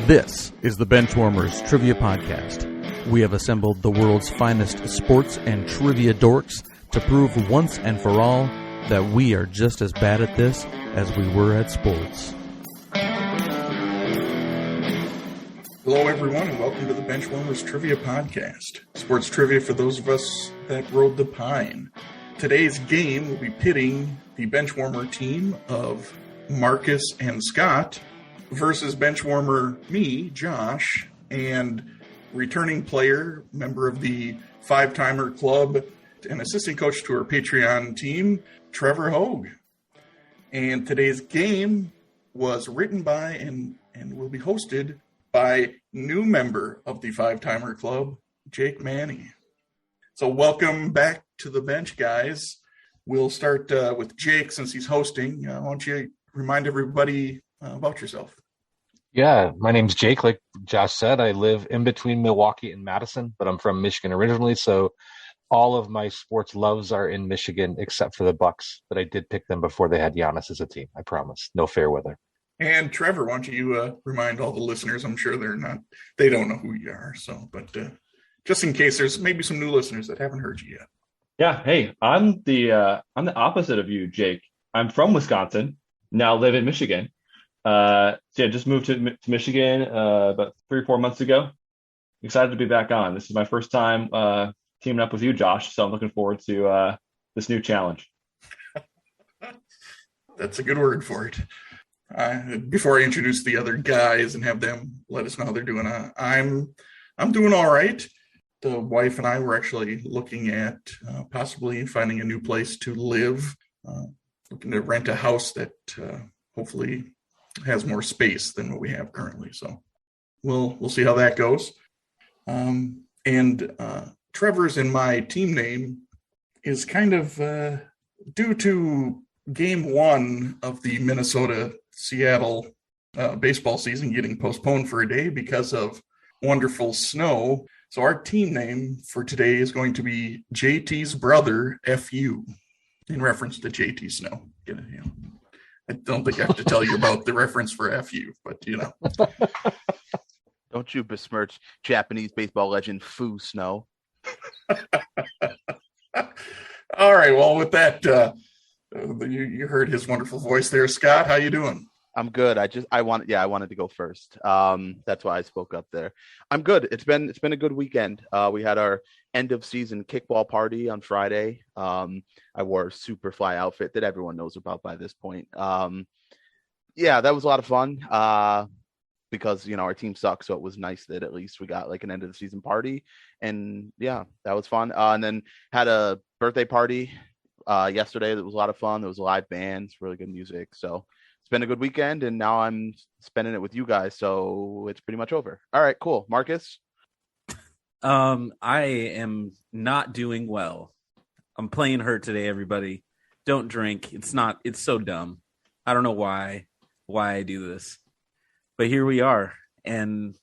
This is the Benchwarmers Trivia Podcast. We have assembled the world's finest sports and trivia dorks to prove once and for all that we are just as bad at this as we were at sports. Hello, everyone, and welcome to the Benchwarmers Trivia Podcast. Sports trivia for those of us that rode the pine. Today's game will be pitting the Benchwarmer team of Marcus and Scott versus Benchwarmer me, Josh, and returning player, member of the Five-Timer Club, and assistant coach to our Patreon team, Trevor Hogg. And today's game was written by and will be hosted by new member of the Five-Timer Club, Jake Manne. So welcome back to the bench, guys. We'll start with Jake since he's hosting. Why don't you remind everybody about yourself? Yeah, my name's Jake. Like Josh said, I live in between Milwaukee and Madison, but I'm from Michigan originally, so all of my sports loves are in Michigan except for the Bucks, but I did pick them before they had Giannis as a team. I promise. No fair weather. And Trevor, why don't you remind all the listeners? I'm sure they don't know who you are. So, but just in case there's maybe some new listeners that haven't heard you yet. Yeah. Hey, I'm the opposite of you, Jake. I'm from Wisconsin, now live in Michigan. Just moved to Michigan about 3 or 4 months ago. Excited to be back on. This is my first time teaming up with you, Josh. So I'm looking forward to this new challenge. That's a good word for it. Before I introduce the other guys and have them let us know how they're doing, I'm doing all right. The wife and I were actually looking at possibly finding a new place to live, looking to rent a house that hopefully has more space than what we have currently. So we'll see how that goes. And Trevor's in my team name is kind of due to game 1 of the Minnesota-Seattle baseball season getting postponed for a day because of wonderful snow. So our team name for today is going to be JT's brother, FU, in reference to JT Snow. I don't think I have to tell you about the reference for FU, but Don't you besmirch Japanese baseball legend Fu Snow. All right. Well, with that, you heard his wonderful voice there. Scott, how you doing? I'm good. I wanted to go first. That's why I spoke up there. I'm good. It's been a good weekend. We had our end of season kickball party on Friday. I wore a Superfly outfit that everyone knows about by this point. Yeah, that was a lot of fun. Because our team sucks, so it was nice that at least we got like an end of the season party. And yeah, that was fun. And then had a birthday party yesterday that was a lot of fun. There was live bands, really good music. So it's been a good weekend, and now I'm spending it with you guys, so it's pretty much over. All right, cool. Marcus? I am not doing well. I'm playing hurt today, everybody. Don't drink. It's so dumb. I don't know why I do this. But here we are. And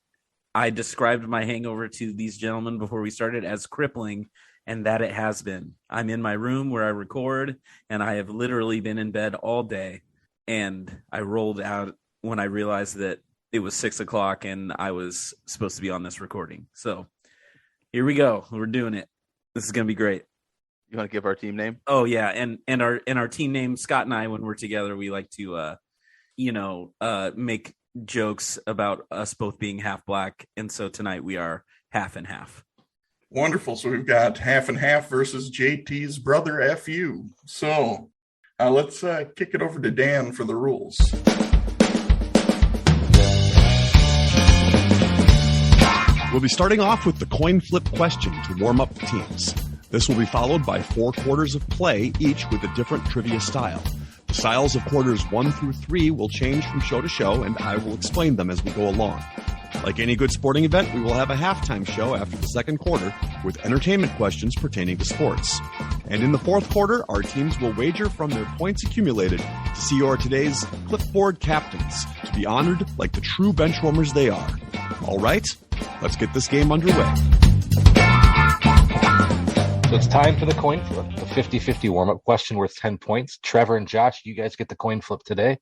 I described my hangover to these gentlemen before we started as crippling, and that it has been. I'm in my room where I record, and I have literally been in bed all day. And I rolled out when I realized that it was 6:00 and I was supposed to be on this recording. So here we go. We're doing it. This is going to be great. You want to give our team name? Oh yeah. And our team name, Scott and I, when we're together, we like to, make jokes about us both being half black. And so tonight we are half and half. Wonderful. So we've got half and half versus JT's brother, FU. So let's kick it over to Dan for the rules. We'll be starting off with the coin flip question to warm up the teams. This will be followed by 4 quarters of play, each with a different trivia style. The styles of quarters 1 through 3 will change from show to show, and I will explain them as we go along. Like any good sporting event, we will have a halftime show after the second quarter with entertainment questions pertaining to sports. And in the fourth quarter, our teams will wager from their points accumulated to see who are today's clipboard captains, to be honored like the true benchwarmers they are. All right, let's get this game underway. So it's time for the coin flip, the 50-50 warm-up question worth 10 points. Trevor and Josh, you guys get the coin flip today.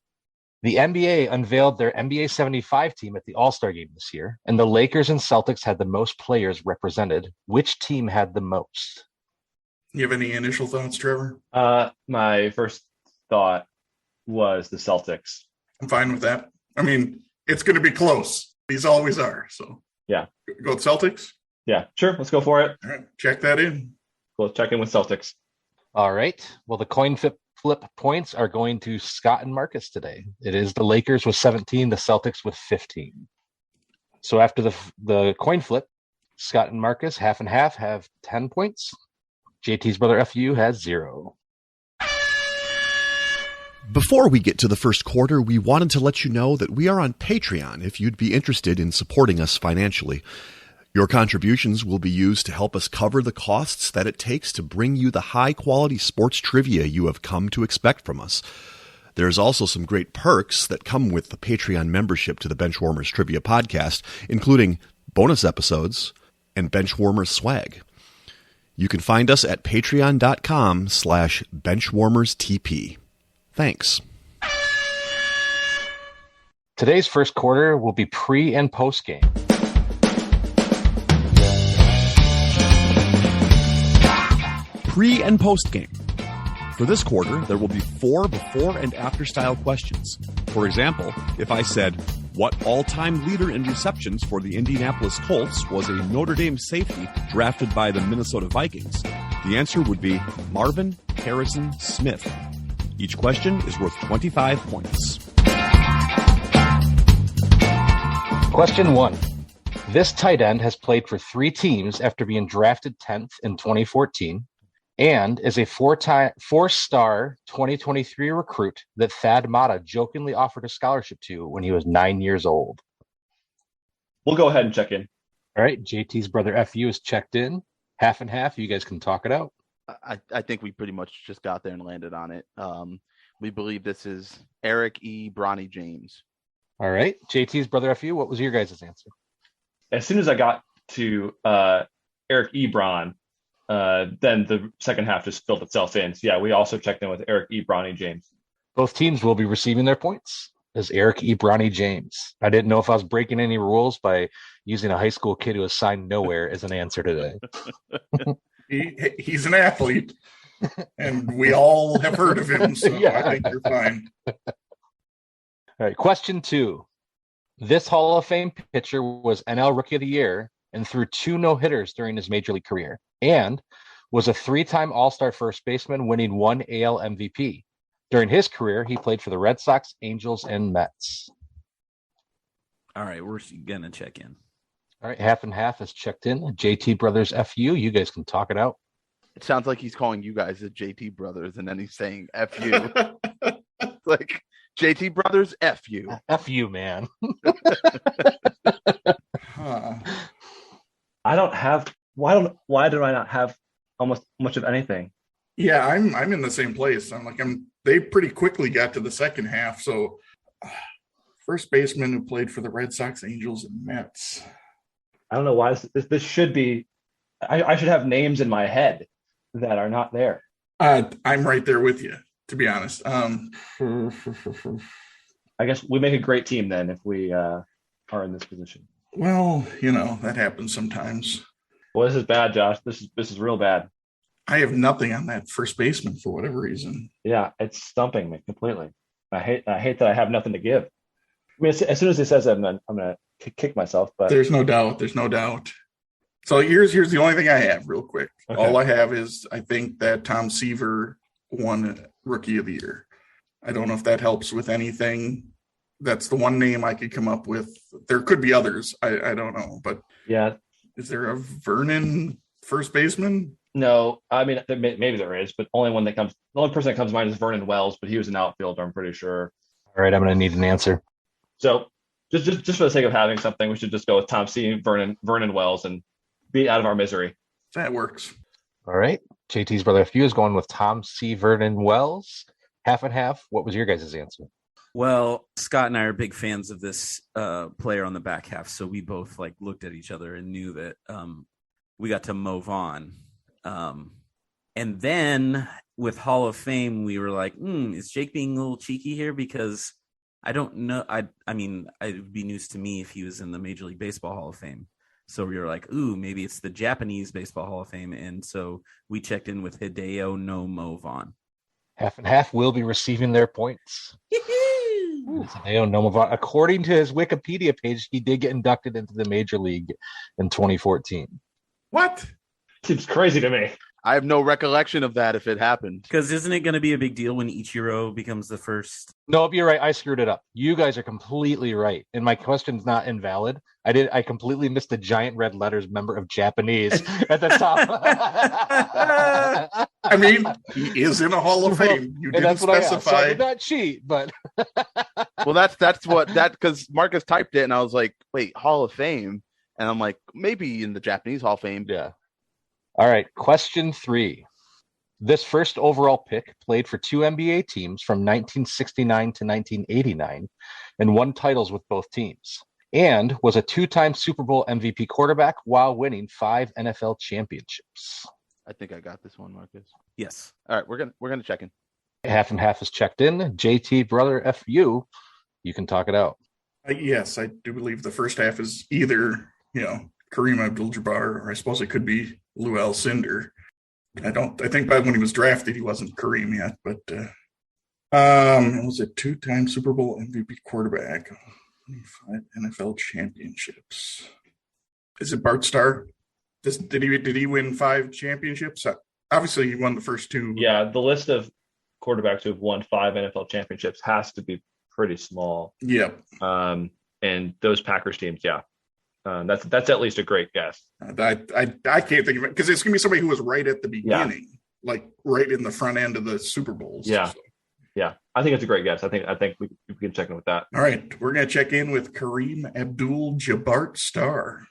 The NBA unveiled their NBA 75 team at the All-Star game this year, and the Lakers and Celtics had the most players represented. Which team had the most? You have any initial thoughts, Trevor? My first thought was the Celtics. I'm fine with that. I mean, it's going to be close. These always are. So yeah, go with Celtics. Yeah, sure. Let's go for it. All right, check that in. We'll check in with Celtics. All right. Well, the coin flip points are going to Scott and Marcus today. It is the Lakers with 17, the Celtics with 15. So after the coin flip, Scott and Marcus, half and half, have 10 points. JT's brother FU has 0. Before we get to the first quarter, we wanted to let you know that we are on Patreon if you'd be interested in supporting us financially. Your contributions will be used to help us cover the costs that it takes to bring you the high-quality sports trivia you have come to expect from us. There's also some great perks that come with the Patreon membership to the Benchwarmers Trivia Podcast, including bonus episodes and Benchwarmers swag. You can find us at patreon.com/benchwarmerstp. Thanks. Today's first quarter will be pre- and post-game. Pre- and post-game. For this quarter, there will be 4 before and after style questions. For example, if I said, what all-time leader in receptions for the Indianapolis Colts was a Notre Dame safety drafted by the Minnesota Vikings, the answer would be Marvin Harrison Smith. Each question is worth 25 points. Question 1. This tight end has played for 3 teams after being drafted 10th in 2014 and is a 4-star 2023 recruit that Thad Matta jokingly offered a scholarship to when he was 9 years old. We'll go ahead and check in. All right, JT's brother FU is checked in. Half and half, you guys can talk it out. I think we pretty much just got there and landed on it. We believe this is Eric E. Bronny James. All right, JT's brother FU, what was your guys' answer? As soon as I got to Eric Ebron, then the second half just filled itself in. So yeah, we also checked in with Eric E. Bronny James. Both teams will be receiving their points as Eric E. Bronny James. I didn't know if I was breaking any rules by using a high school kid who was signed nowhere as an answer today. He's an athlete, and we all have heard of him, so yeah. I think you're fine. All right, question 2. This Hall of Fame pitcher was NL Rookie of the Year and threw 2 no-hitters during his major league career, and was a 3-time All-Star first baseman, winning 1 AL MVP. During his career, he played for the Red Sox, Angels, and Mets. All right, we're going to check in. All right, half and half is checked in. JT Brothers FU, you guys can talk it out. It sounds like he's calling you guys the JT Brothers, and then he's saying FU. Like, JT Brothers, FU. FU, man. I don't have. Why do I not have almost much of anything? Yeah, I'm in the same place. They pretty quickly got to the second half. So, first baseman who played for the Red Sox, Angels, and Mets. I don't know why this should be. I should have names in my head that are not there. I'm right there with you, to be honest. I guess we make a great team then if we are in this position. Well, that happens sometimes. Well, this is bad, Josh. This is real bad. I have nothing on that first baseman for whatever reason. Yeah, it's stumping me completely. I hate that I have nothing to give. I mean, as soon as he says that, I'm gonna kick myself. But there's no doubt. So here's the only thing I have, real quick. Okay. All I have is I think that Tom Seaver won Rookie of the Year. I don't know if that helps with anything. That's the one name I could come up with. There could be others. I don't know, but yeah. Is there a Vernon first baseman? No, I mean maybe there is, but the only person that comes to mind is Vernon Wells, but he was an outfielder, I'm pretty sure. All right, I'm going to need an answer. So just for the sake of having something, we should just go with Tom C. Vernon Wells and be out of our misery. That works. All right, JT's brother FU is going with Tom C. Vernon Wells. Half and half. What was your guys' answer? Well, Scott and I are big fans of this player on the back half, so we both looked at each other and knew that we got to move on. And then with Hall of Fame, we were like, is Jake being a little cheeky here? Because I don't know. I mean, it would be news to me if he was in the Major League Baseball Hall of Fame. So we were like, ooh, maybe it's the Japanese Baseball Hall of Fame. And so we checked in with Hideo no Vaughn. Half and half will be receiving their points. Hideo no Vaughn. According to his Wikipedia page, he did get inducted into the Major League in 2014. What? Seems crazy to me. I have no recollection of that if it happened. Because isn't it going to be a big deal when Ichiro becomes the first? Nope, you're right. I screwed it up. You guys are completely right. And my question's not invalid. I completely missed the giant red letters member of Japanese at the top. I mean, he is in a Hall of Fame. You didn't specify. I did not cheat, but Well, that's what because Marcus typed it and I was like, wait, Hall of Fame? And I'm like, maybe in the Japanese Hall of Fame. yeah. All right, question 3. This first overall pick played for 2 NBA teams from 1969 to 1989 and won titles with both teams, and was a 2-time Super Bowl MVP quarterback while winning 5 NFL championships. I think I got this one, Marcus. Yes. All right, we're gonna check in. Half and half is checked in. JT, brother, FU, you can talk it out. Yes, I do believe the first half is either, Kareem Abdul-Jabbar, or I suppose it could be Lou Alcindor. I think by when he was drafted, he wasn't Kareem yet, but was a 2-time Super Bowl MVP quarterback, 5 NFL championships. Is it Bart Starr? Did he win 5 championships? Obviously, he won the first 2. Yeah, the list of quarterbacks who have won 5 NFL championships has to be pretty small. Yep. And those Packers teams, yeah. That's at least a great guess. I can't think of it because it's gonna be somebody who was right at the beginning, like right in the front end of the Super Bowls. Yeah, so. yeah. I think it's a great guess. I think we can check in with that. All right, we're gonna check in with Kareem Abdul-Jabbar Starr.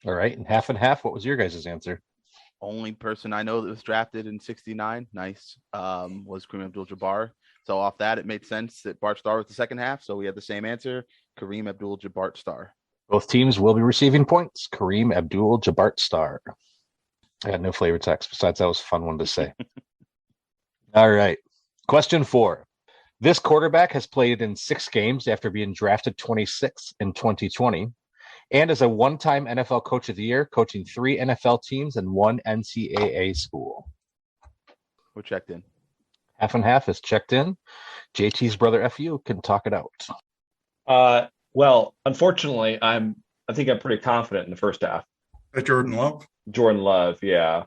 All right, and half. What was your guys' answer? Only person I know that was drafted in '69, was Kareem Abdul-Jabbar. So off that, it made sense that Bart Starr was the second half. So we had the same answer, Kareem Abdul-Jabbar Starr. Both teams will be receiving points. Kareem Abdul-Jabbar Starr. I got no flavor text besides that was a fun one to say. All right. Question 4. This quarterback has played in 6 games after being drafted 26th in 2020 and is a 1-time NFL Coach of the Year, coaching 3 NFL teams and 1 NCAA school. We're checked in. Half and half is checked in. JT's brother FU can talk it out. Well, unfortunately, I think I'm pretty confident in the first half. Jordan Love. Jordan Love, yeah.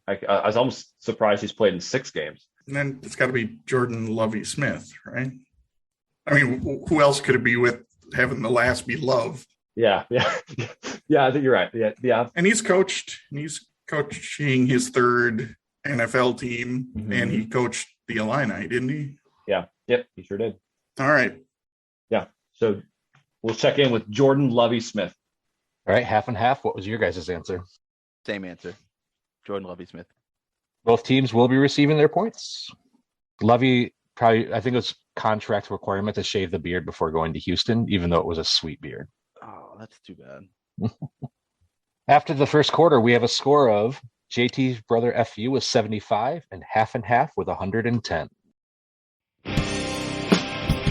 I was almost surprised he's played in 6 games. And then it's got to be Jordan Lovey Smith, right? I mean, who else could it be with having the last be Love? Yeah. I think you're right. Yeah. And he's coaching his 3rd NFL team, and he coached the Illini, didn't he? Yeah. Yep, he sure did. All right. Yeah. So we'll check in with Jordan Lovey Smith. All right, half and half. What was your guys' answer? Same answer. Jordan Lovey Smith. Both teams will be receiving their points. Lovey probably, I think it was contract requirement to shave the beard before going to Houston, even though it was a sweet beard. Oh, that's too bad. After the first quarter, we have a score of JT's brother FU with 75 and half with 110.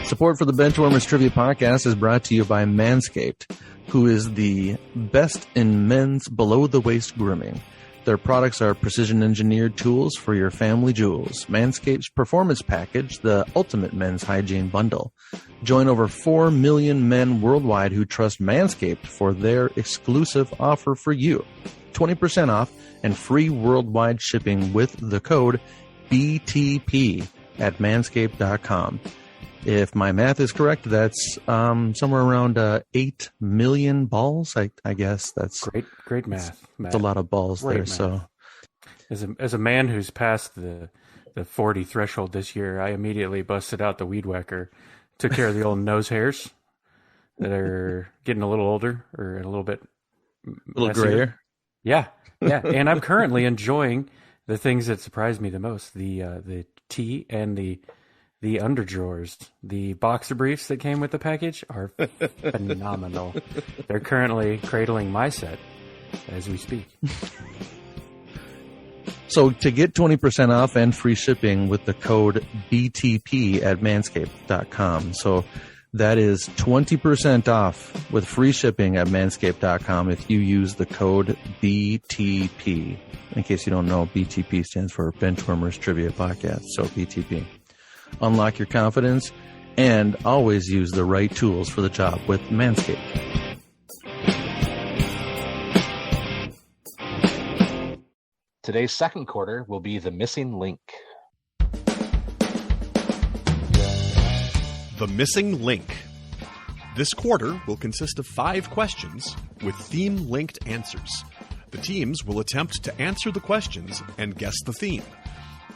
Support for the Benchwarmers Trivia Podcast is brought to you by Manscaped, who is the best in men's below-the-waist grooming. Their products are precision-engineered tools for your family jewels. Manscaped's Performance Package, the ultimate men's hygiene bundle. Join over 4 million men worldwide who trust Manscaped for their exclusive offer for you. 20% off and free worldwide shipping with the code BTP at manscaped.com. If my math is correct, that's somewhere around 8 million balls. I guess that's great math. That's a lot of balls great there. Math. So, as a man who's passed the 40 threshold this year, I immediately busted out the weed whacker, took care of the old nose hairs that are getting a little older or a little bit grayer. Yeah, and I'm currently enjoying the things that surprised me the most: the tea and the underdrawers. The boxer briefs that came with the package are phenomenal. They're currently cradling my set as we speak. So to get 20% off and free shipping with the code BTP at manscaped.com. So that is 20% off with free shipping at manscaped.com if you use the code BTP. In case you don't know, BTP stands for Benchwarmers Trivia Podcast. So BTP. Unlock your confidence and always use the right tools for the job with Manscaped. Today's second quarter will be the missing link. The missing link. This quarter will consist of 5 questions with theme-linked answers. The teams will attempt to answer the questions and guess the theme.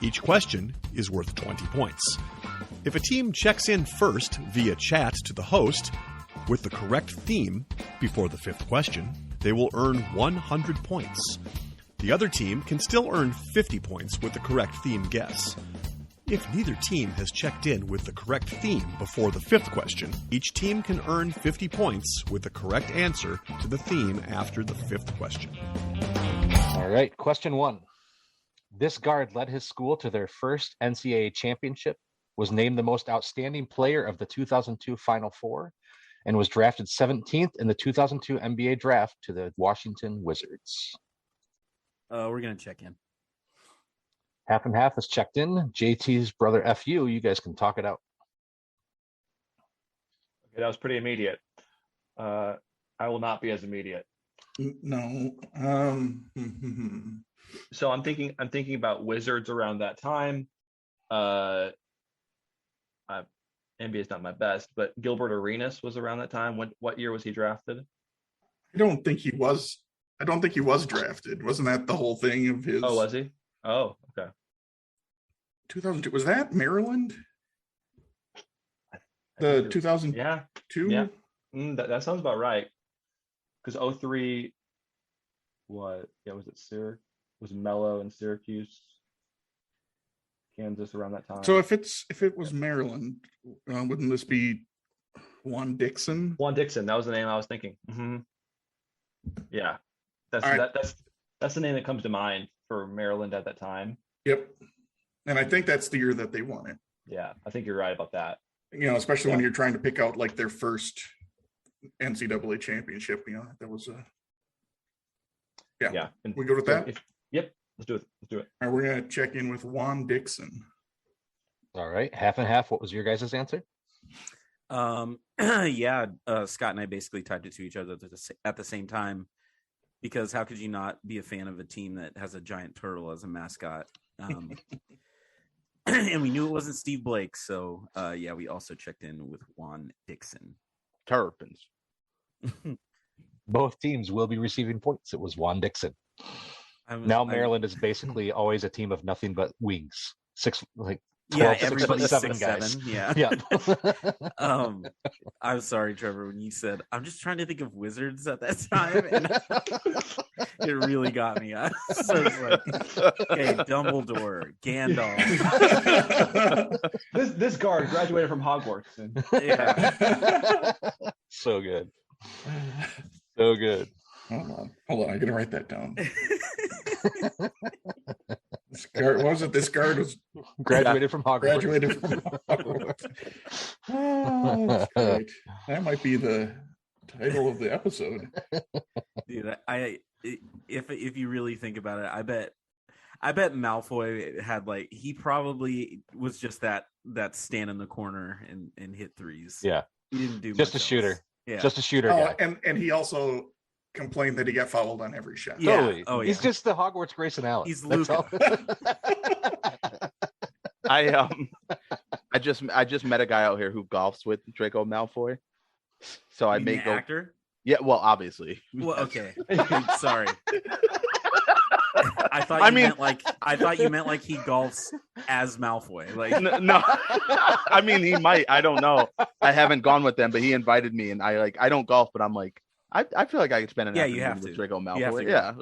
Each question is worth 20 points. If a team checks in first via chat to the host with the correct theme before the 5th question, they will earn 100 points. The other team can still earn 50 points with the correct theme guess. If neither team has checked in with the correct theme before the 5th question, each team can earn 50 points with the correct answer to the theme after the 5th question. All right, question 1. This guard led his school to their first NCAA championship, was named the most outstanding player of the 2002 Final Four, and was drafted 17th in the 2002 NBA draft to the Washington Wizards. We're going to check in. Half and half is checked in. JT's brother FU, you guys can talk it out. Okay, that was pretty immediate. I will not be as immediate. No. So I'm thinking about Wizards around that time. NBA is not my best, but Gilbert Arenas was around that time. What year was he drafted? I don't think he was drafted. Wasn't that the whole thing of his? Oh, was he? Oh, okay. 2002. Was that Maryland? The 2002? Yeah. That sounds about right. Because 03, was it Syracuse? Was Mello in Syracuse, Kansas around that time? So if it was Maryland, wouldn't this be Juan Dixon? Juan Dixon, that was the name I was thinking. Mm-hmm. Yeah, that's the name that comes to mind for Maryland at that time. Yep, and I think that's the year that they won it. Yeah, I think you're right about that. Especially when you're trying to pick out like their first NCAA championship. That was a And we go with that. Yep, let's do it. All right, we're gonna check in with Juan Dixon. All right, half and half. What was your guys' answer? Scott and I basically typed it to each other at the same time, because how could you not be a fan of a team that has a giant turtle as a mascot? And we knew it wasn't Steve Blake, so we also checked in with Juan Dixon. Terrapins. Both teams will be receiving points. It was Juan Dixon. Maryland is basically always a team of nothing but wings. 12, everybody's 6'7" guys. 6'7", yeah. I'm sorry, Trevor, when you said I'm just trying to think of Wizards at that time, and it really got me. I was like, okay, Dumbledore, Gandalf. This guard graduated from Hogwarts. So good. So good. Hold on. I gotta write that down. This guard was graduated from Hogwarts. Oh, that's great. That might be the title of the episode. Dude, if you really think about it, I bet Malfoy had he probably was just that stand in the corner and hit threes. Yeah. He didn't do just much a shooter. Else. Yeah. Just a shooter guy. And he also complained that he got fouled on every shot. Yeah. Totally. Oh, yeah. He's just the Hogwarts Grayson Allen. He's Luca. I just met a guy out here who golfs with Draco Malfoy. So I may go actor. Yeah, well, obviously. Well, okay. Sorry. I thought you meant like he golfs as Malfoy. No. I mean, he might. I don't know. I haven't gone with them, but he invited me, and I don't golf, but I'm like, I feel like I could spend an afternoon with Draco Malfoy. Yeah,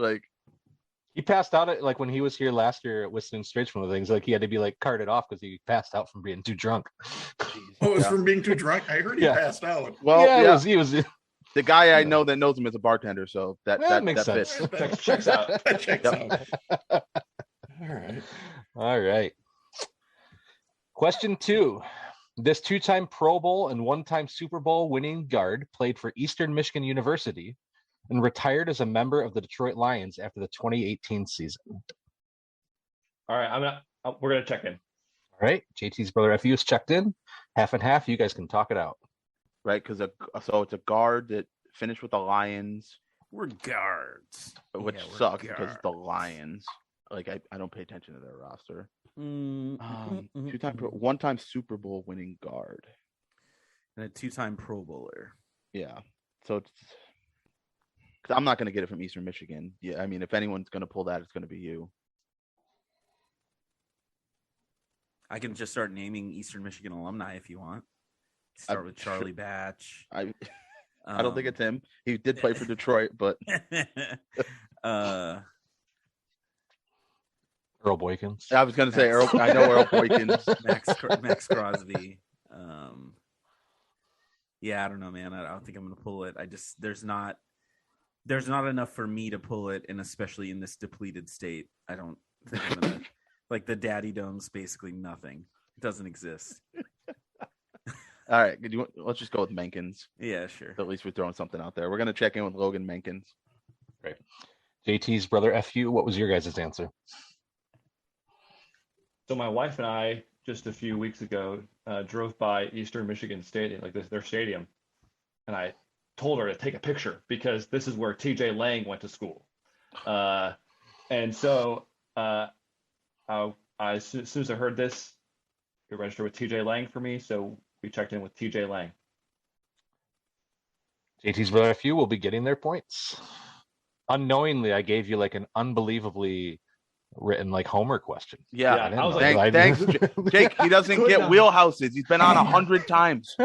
he passed out at when he was here last year at Whistling Straits. One of the things he had to be carted off because he passed out from being too drunk. Oh, it was from being too drunk. I heard he passed out. Well, he was. The guy I know that knows him is a bartender, so that makes sense. Fits. Checks out. That checks out. All right. Question 2. This 2-time Pro Bowl and 1-time Super Bowl winning guard played for Eastern Michigan University and retired as a member of the Detroit Lions after the 2018 season. All right, we're gonna check in. All right, JT's brother FU is checked in. Half and half. You guys can talk it out. Right, because so it's a guard that finished with the Lions. We're guards, which sucks because the Lions. Like I don't pay attention to their roster. 2-time, 1-time Super Bowl winning guard, and a 2-time Pro Bowler. Yeah, so it's. Cause I'm not going to get it from Eastern Michigan. Yeah, I mean, if anyone's going to pull that, it's going to be you. I can just start naming Eastern Michigan alumni if you want. Start with Charlie Batch. I don't think it's him. He did play for Detroit, but Earl Boykins. I was going to say Earl. I know Earl Boykins. Max Crosby. Yeah, I don't know, man. I don't think I'm going to pull it. There's not enough for me to pull it, and especially in this depleted state, I don't think I'm gonna like the Daddy Dome's basically nothing. It doesn't exist. All right, let's just go with Menkins. Yeah, sure. So at least we're throwing something out there. We're gonna check in with Logan Menkins. Right. JT's brother FU. What was your guys' answer? So my wife and I just a few weeks ago drove by Eastern Michigan Stadium, like their stadium, and I told her to take a picture because this is where TJ Lang went to school. And so as soon as I heard this, it registered with TJ Lang for me. So we checked in with TJ Lang. JT's brother FU will be getting their points. Unknowingly, I gave you like an unbelievably written like homework question. Yeah, I was like, thanks, Jake. He doesn't get wheelhouses. He's been on 100 times.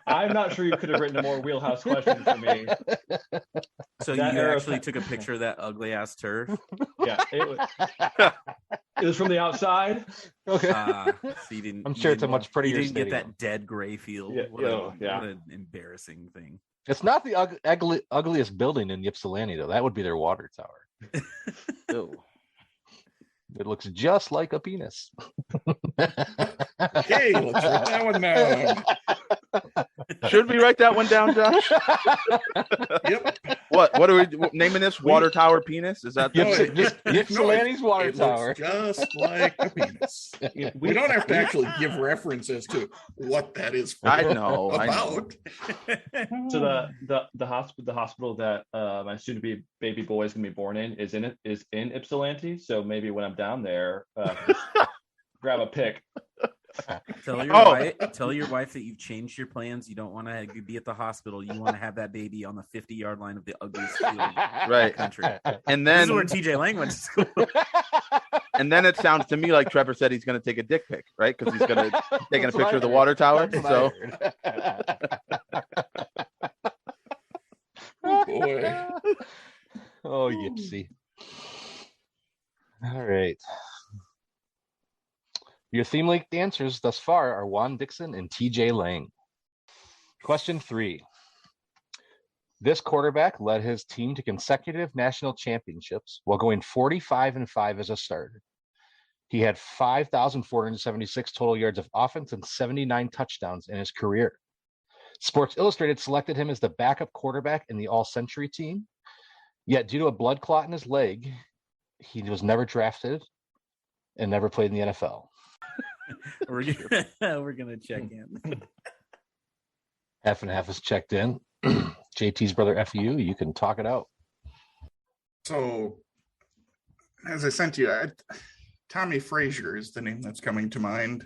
I'm not sure you could have written a more wheelhouse question for me. So you actually took a picture of that ugly ass turf? Yeah, it was from the outside. Okay. So I'm sure it's a much prettier. You didn't stadium. get that dead gray field. Yeah, What an embarrassing thing. It's not the ugliest building in Ypsilanti though. That would be their water tower. Ew. It looks just like a penis. Okay, let's write that one down. Should we write that one down, Josh? Yep. What are we naming this? Water tower penis? Is that Ypsilanti's water it tower? Looks just like a penis. We don't have to actually give references to what that is. I know. About. So the hospital that my soon-to-be baby boy is going to be born in is in Ypsilanti. So maybe when I'm down there, grab a pic. Tell your wife that you've changed your plans. You don't want to be at the hospital. You want to have that baby on the 50-yard line of the ugliest field in the country. And This then is where TJ Lang went to school. and then it sounds to me like Trevor said he's going to take a dick pic, right? Because he's going to taking a picture of the water tower. So Oh boy. Oh, Yipsy. All right. Your theme league answers thus far are Juan Dixon and TJ Lang. Question 3. This quarterback led his team to consecutive national championships while going 45-5 as a starter. He had 5,476 total yards of offense and 79 touchdowns in his career. Sports Illustrated selected him as the backup quarterback in the All-Century team. Yet, due to a blood clot in his leg, he was never drafted and never played in the NFL. We're gonna check in. Half and half is checked in. JT's brother FU, you can talk it out. So, as I sent you, Tommy Frazier is the name that's coming to mind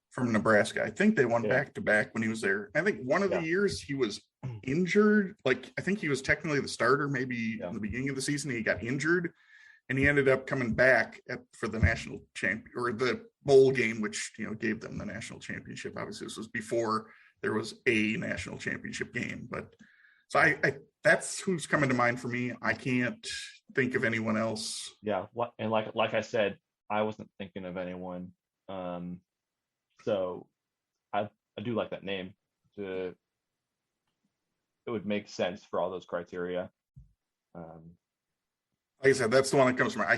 from Nebraska. I think they won back-to-back when he was there. I think one of the years he was injured. Like, I think he was technically the starter maybe in the beginning of the season. He got injured, and he ended up coming back for the national champion or the bowl game, which gave them the national championship. Obviously, this was before there was a national championship game, but so I that's who's coming to mind for me. I can't think of anyone else. Yeah, and like I said, I wasn't thinking of anyone. So I do like that name. It would make sense for all those criteria. Like I said, that's the one that comes to mind. I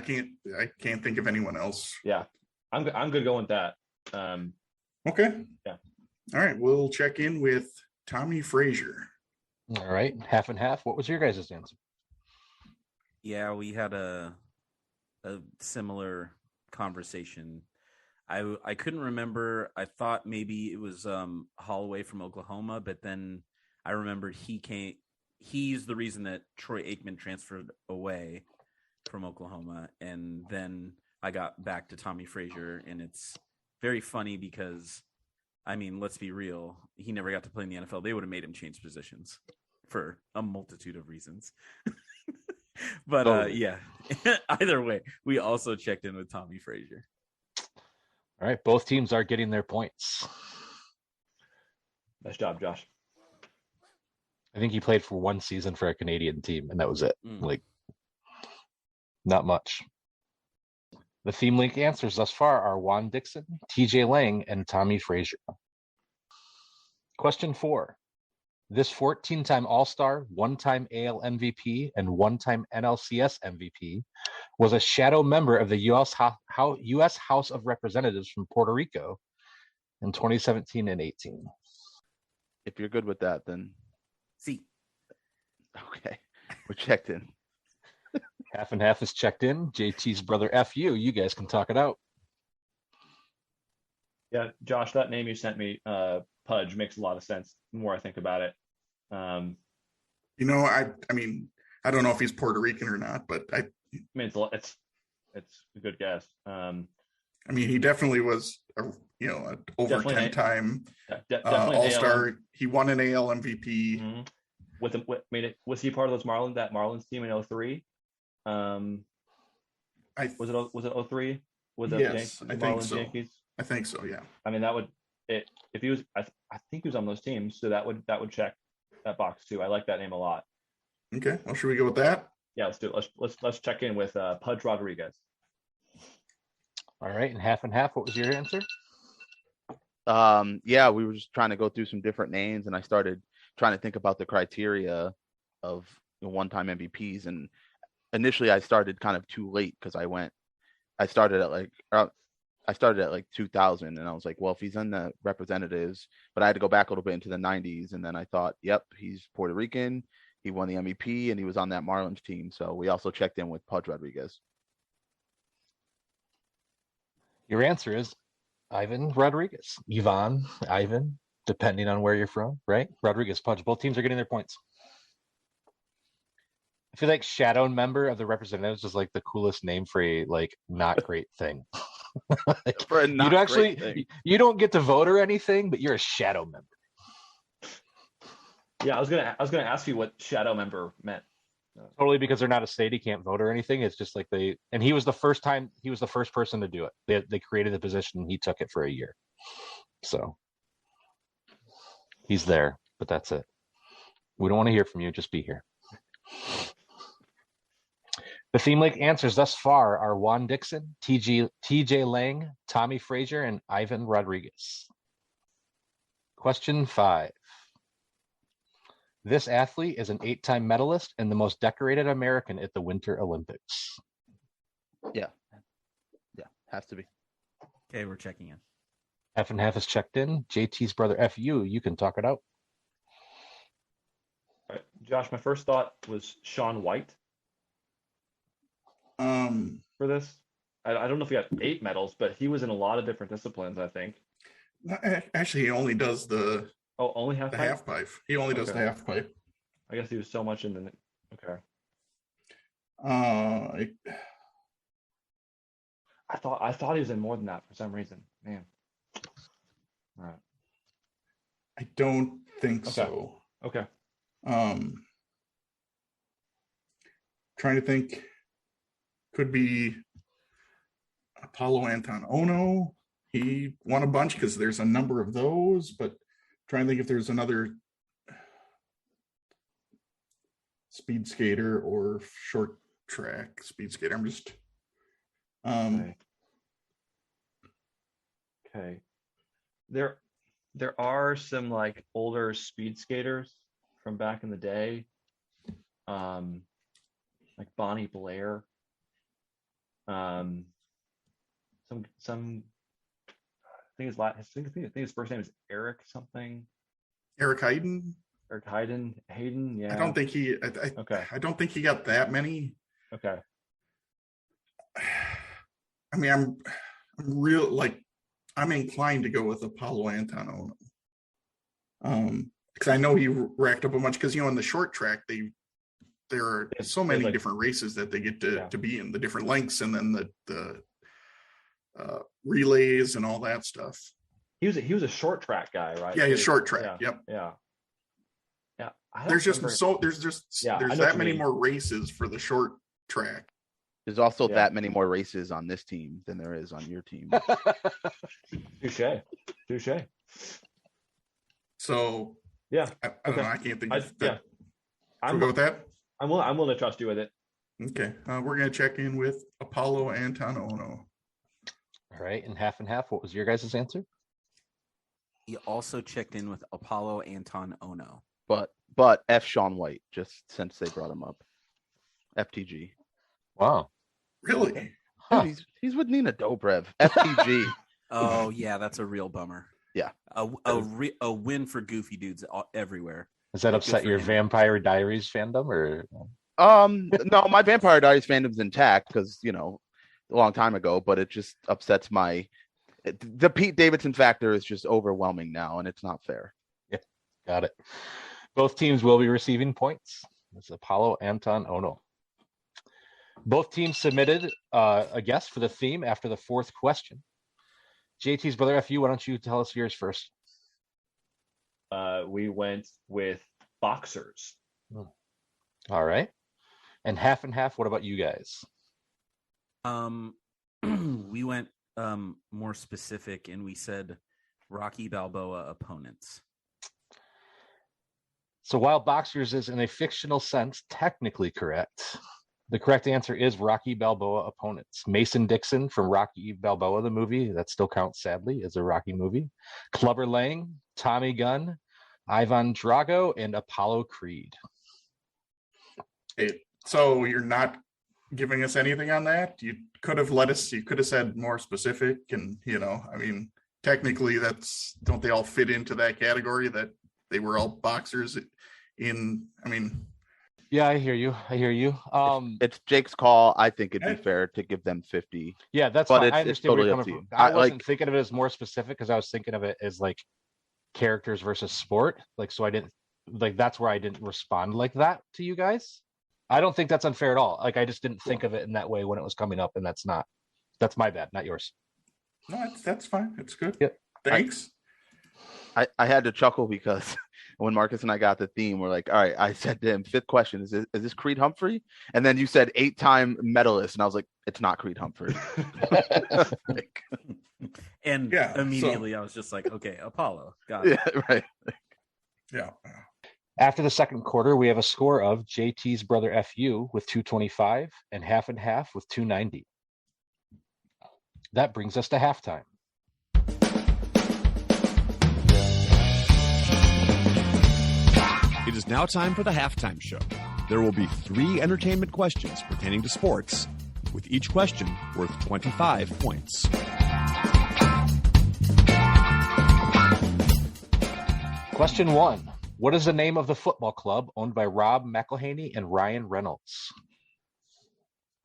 can't think of anyone else. Yeah, I'm good going with that. Okay. Yeah. All right, we'll check in with Tommy Frazier. All right, half and half. What was your guys' answer? Yeah, we had a similar conversation. I couldn't remember. I thought maybe it was Holloway from Oklahoma, but then I remembered he's the reason that Troy Aikman transferred away from Oklahoma, and then I got back to Tommy Frazier, and it's very funny because, I mean, let's be real, he never got to play in the NFL. They would have made him change positions for a multitude of reasons. But yeah, either way, we also checked in with Tommy Frazier. All right, both teams are getting their points. Nice job, Josh. I think he played for one season for a Canadian team, and that was it. Like, not much. The theme link answers thus far are Juan Dixon, TJ Lang, and Tommy Frazier. Question 4. This 14-time All-Star, one-time AL MVP, and one-time NLCS MVP was a shadow member of the U.S. House of Representatives from Puerto Rico in 2017 and 18. If you're good with that, then See. Okay, we're checked in. Half and half is checked in. JT's brother FU. You guys can talk it out. Yeah, Josh, that name you sent me, Pudge, makes a lot of sense the more I think about it. I mean, I don't know if he's Puerto Rican or not, but I mean, it's a good guess. I mean, he definitely was, an over 10-time All-Star. He won an AL MVP. Mm-hmm. Was he part of that Marlins team in 03? Was it 03? Was it yes, I think so. Yankees? I think so. Yeah. I mean, if he was, I think he was on those teams, so that would check that box too. I like that name a lot. Okay. Well, should we go with that? Yeah, let's do it. Let's check in with Pudge Rodriguez. All right, and half, what was your answer? Yeah, we were just trying to go through some different names, and I started trying to think about the criteria of one-time MVPs. And initially, I started kind of too late because I started at like 2000, and I was like, well, if he's in the representatives, but I had to go back a little bit into the 90s, and then I thought, yep, he's Puerto Rican. He won the MVP, and he was on that Marlins team. So we also checked in with Pudge Rodriguez. Your answer is Ivan Rodriguez. Ivan, depending on where you're from, right? Rodriguez, Pudge. Both teams are getting their points. I feel like shadow member of the representatives is like the coolest name for a not great thing. For a not great thing. You don't get to vote or anything, but you're a shadow member. Yeah, I was gonna ask you what shadow member meant. Totally, because they're not a state, he can't vote or anything. It's just like and he was the first person to do it. They created the position, and he took it for a year. So he's there, but that's it. We don't want to hear from you. Just be here. The theme link answers thus far are Juan Dixon, TJ Lang, Tommy Frazier, and Ivan Rodriguez. Question 5. This athlete is an 8-time medalist and the most decorated American at the Winter Olympics. Yeah, has to be. Okay, we're checking in. Half and half is checked in. JT's brother FU, you can talk it out. All right, Josh, my first thought was Shaun White. For this, I don't know if he got 8 medals, but he was in a lot of different disciplines, I think. Actually, he only does only half pipe? half pipe. He only does the half pipe. I guess he was so much in the okay. I thought he was in more than that for some reason. Man. All right. I don't think so. Okay. Trying to think. Could be Apollo Anton Ono. He won a bunch because there's a number of those, but trying to think if there's another speed skater or short track speed skater. I'm just Okay. There are some older speed skaters from back in the day. Like Bonnie Blair Some. I think his first name is Eric something. Eric Hayden. Eric Hayden. Yeah. I don't think he. Okay. I don't think he got that many. Okay. I mean, I'm real like I'm inclined to go with Apollo Anton Ono. Because I know he racked up a bunch. Because in the short track there are so many different races that they get to be in, the different lengths, and then the relays and all that stuff. He was a short track guy, right? Yeah, he's short track. Yep. Yeah. There's that many more races for the short track. There's also that many more races on this team than there is on your team. Touche. So yeah, I don't know. I can't think of that. Yeah, I'm go with that. I'm willing to trust you with it. Okay, we're gonna check in with Apollo Anton Ono. All right, and half, what was your guys' answer? He also checked in with Apollo Anton Ono. But F. Shaun White, just since they brought him up. FTG. Wow. Really? Huh. Dude, he's with Nina Dobrev. FTG. Oh yeah, that's a real bummer. Yeah. A win for goofy dudes everywhere. Does that upset your Vampire Diaries fandom, or? No, my Vampire Diaries fandom's intact because a long time ago, but it just upsets the Pete Davidson factor is just overwhelming now, and it's not fair. Yeah, got it. Both teams will be receiving points. It's Apollo Anton Ono. Both teams submitted a guess for the theme after the fourth question. JT's brother FU, why don't you tell us yours first? We went with boxers. All right. And half, what about you guys? We went more specific, and we said Rocky Balboa opponents. So while boxers is in a fictional sense technically correct, the correct answer is Rocky Balboa opponents. Mason Dixon from Rocky Balboa, the movie, that still counts sadly as a Rocky movie. Clubber Lang, Tommy Gunn, Ivan Drago, and Apollo Creed. So you're not giving us anything on that? You could have said more specific, and technically don't they all fit into that category that they were all boxers Yeah, I hear you. It's Jake's call. I think it'd be fair to give them 50. Yeah, that's fine. I understand where you're coming from. I wasn't thinking of it as more specific because I was thinking of it as like characters versus sport. So I didn't that's where I didn't respond like that to you guys. I don't think that's unfair at all. I just didn't think of it in that way when it was coming up, and that's my bad, not yours. No, that's fine. It's good. Yep. Thanks. I had to chuckle because when Marcus and I got the theme, we're like, all right, I said to him, fifth question, is this Creed Humphrey? And then you said 8-time medalist, and I was like, it's not Creed Humphrey. And immediately I was just like, okay, Apollo. Got it. Yeah, right. Yeah. After the second quarter, we have a score of JT's brother FU with 225 and half with 290. That brings us to halftime. It is now time for the halftime show. There will be 3 entertainment questions pertaining to sports, with each question worth 25 points. Question 1. What is the name of the football club owned by Rob McElhaney and Ryan Reynolds?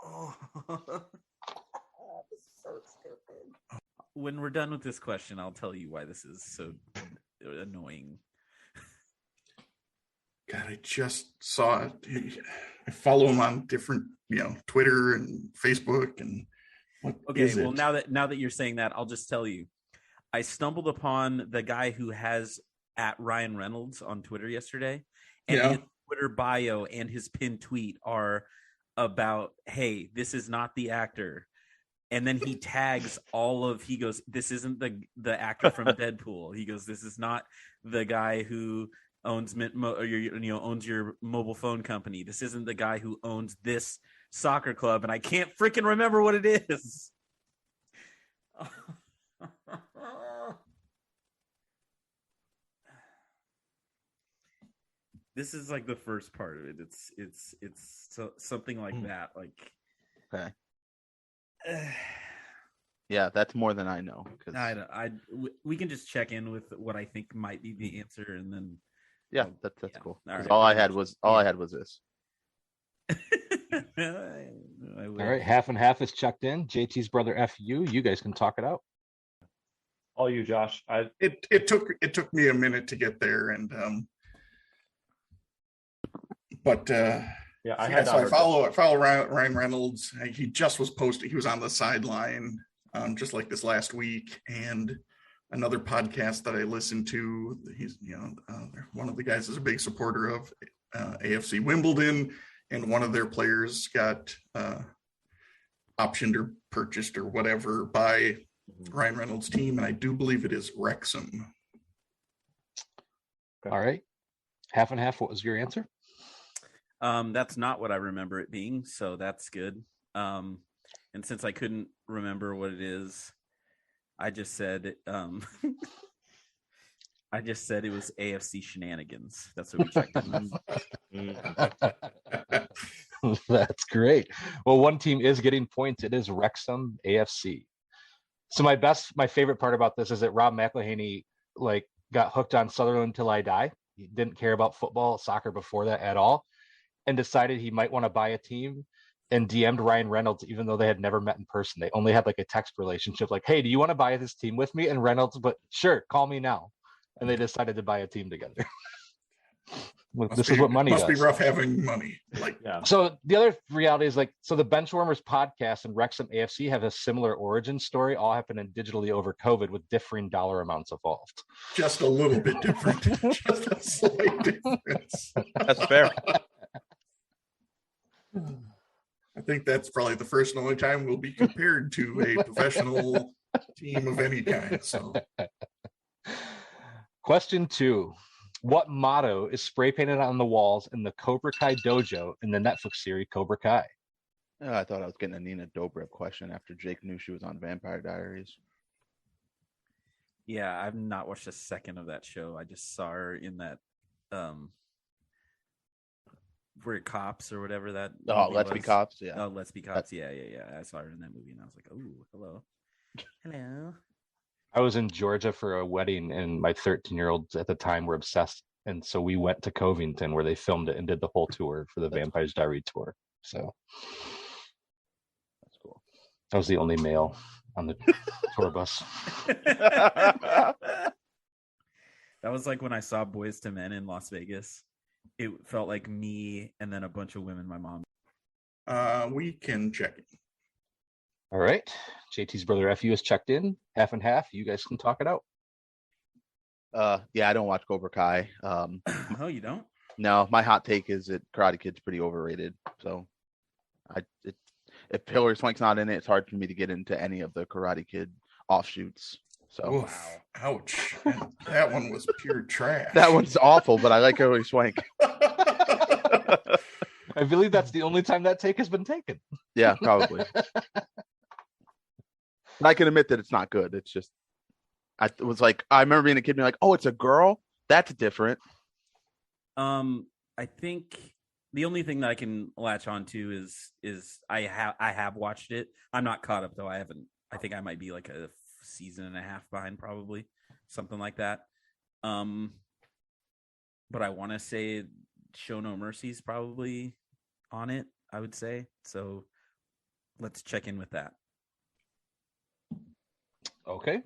Oh, so stupid. When we're done with this question, I'll tell you why this is so annoying. God, I just saw it. I follow him on different, Twitter and Facebook, and now that you're saying that, I'll just tell you, I stumbled upon the guy who has at Ryan Reynolds on Twitter yesterday, and his Twitter bio and his pinned tweet are about, hey, this is not the actor. And then he tags he goes, this isn't the actor from Deadpool. He goes, this is not the guy who owns owns your mobile phone company. This isn't the guy who owns this soccer club, and I can't freaking remember what it is. This is like the first part of it. It's something like that. Like, okay. Yeah, that's more than I know. We can just check in with what I think might be the answer, and then that's cool. All right. All I had was this. All right, half and half is checked in. JT's brother FU. You guys can talk it out. All you, Josh. It took me a minute to get there, and I follow Ryan Reynolds. He just was posted. He was on the sideline just like this last week, and another podcast that I listened to. He's one of the guys is a big supporter of AFC Wimbledon, and one of their players got optioned or purchased or whatever by Ryan Reynolds' team, and I do believe it is Wrexham. All right, half and half. What was your answer? That's not what I remember it being, so that's good. And since I couldn't remember what it is, I just said it was AFC Shenanigans. That's what we checked in. That's great. Well, one team is getting points. It is Wrexham AFC. So my favorite part about this is that Rob McElhenney got hooked on Sutherland Till I Die. He didn't care about football, soccer before that at all, and decided he might want to buy a team, and DM'd Ryan Reynolds, even though they had never met in person. They only had a text relationship, hey, do you want to buy this team with me? And Reynolds, but sure, call me now. And they decided to buy a team together. This is what money does. Must be rough having money. So the other reality is so the Benchwarmers podcast and Wrexham AFC have a similar origin story, all happening digitally over COVID with differing dollar amounts involved. Just a little bit different. Just a slight difference. That's fair. I think that's probably the first and only time we'll be compared to a professional team of any kind. So, question 2. What motto is spray painted on the walls in the Cobra Kai dojo in the Netflix series Cobra Kai? I thought I was getting a Nina Dobrev question after Jake knew she was on Vampire Diaries. Yeah, I've not watched a second of that show. I just saw her in that We're Cops or whatever that. Let's Be Cops. Yeah. Oh, Let's Be Cops. Yeah. I saw her in that movie, and I was like, "Oh, hello." I was in Georgia for a wedding, and my 13-year-olds at the time were obsessed, and so we went to Covington where they filmed it and did the whole tour for the Vampire's Diary tour. So that's cool. I was the only male on the tour bus. That was like when I saw Boys to Men in Las Vegas. It felt like me and then a bunch of women, my mom. We can check it. All right. JT's brother FU is checked in. Half and half. You guys can talk it out. Yeah, I don't watch Cobra Kai. Oh, you don't? No, my hot take is that Karate Kid's pretty overrated. So if Hilary Swank's not in it, it's hard for me to get into any of the Karate Kid offshoots. So wow. Ouch. That one was pure trash. That one's awful, but I like Hilary Swank. I believe that's the only time that take has been taken. Yeah, probably. I can admit that it's not good. It's just, I remember being a kid being like, "Oh, it's a girl? That's different." I think the only thing that I can latch on to is I have watched it. I'm not caught up though. I haven't. I think I might be like a season and a half behind, probably something like that. But I want to say Show No Mercy is probably on it. I would say so. Let's check in with that. Okay.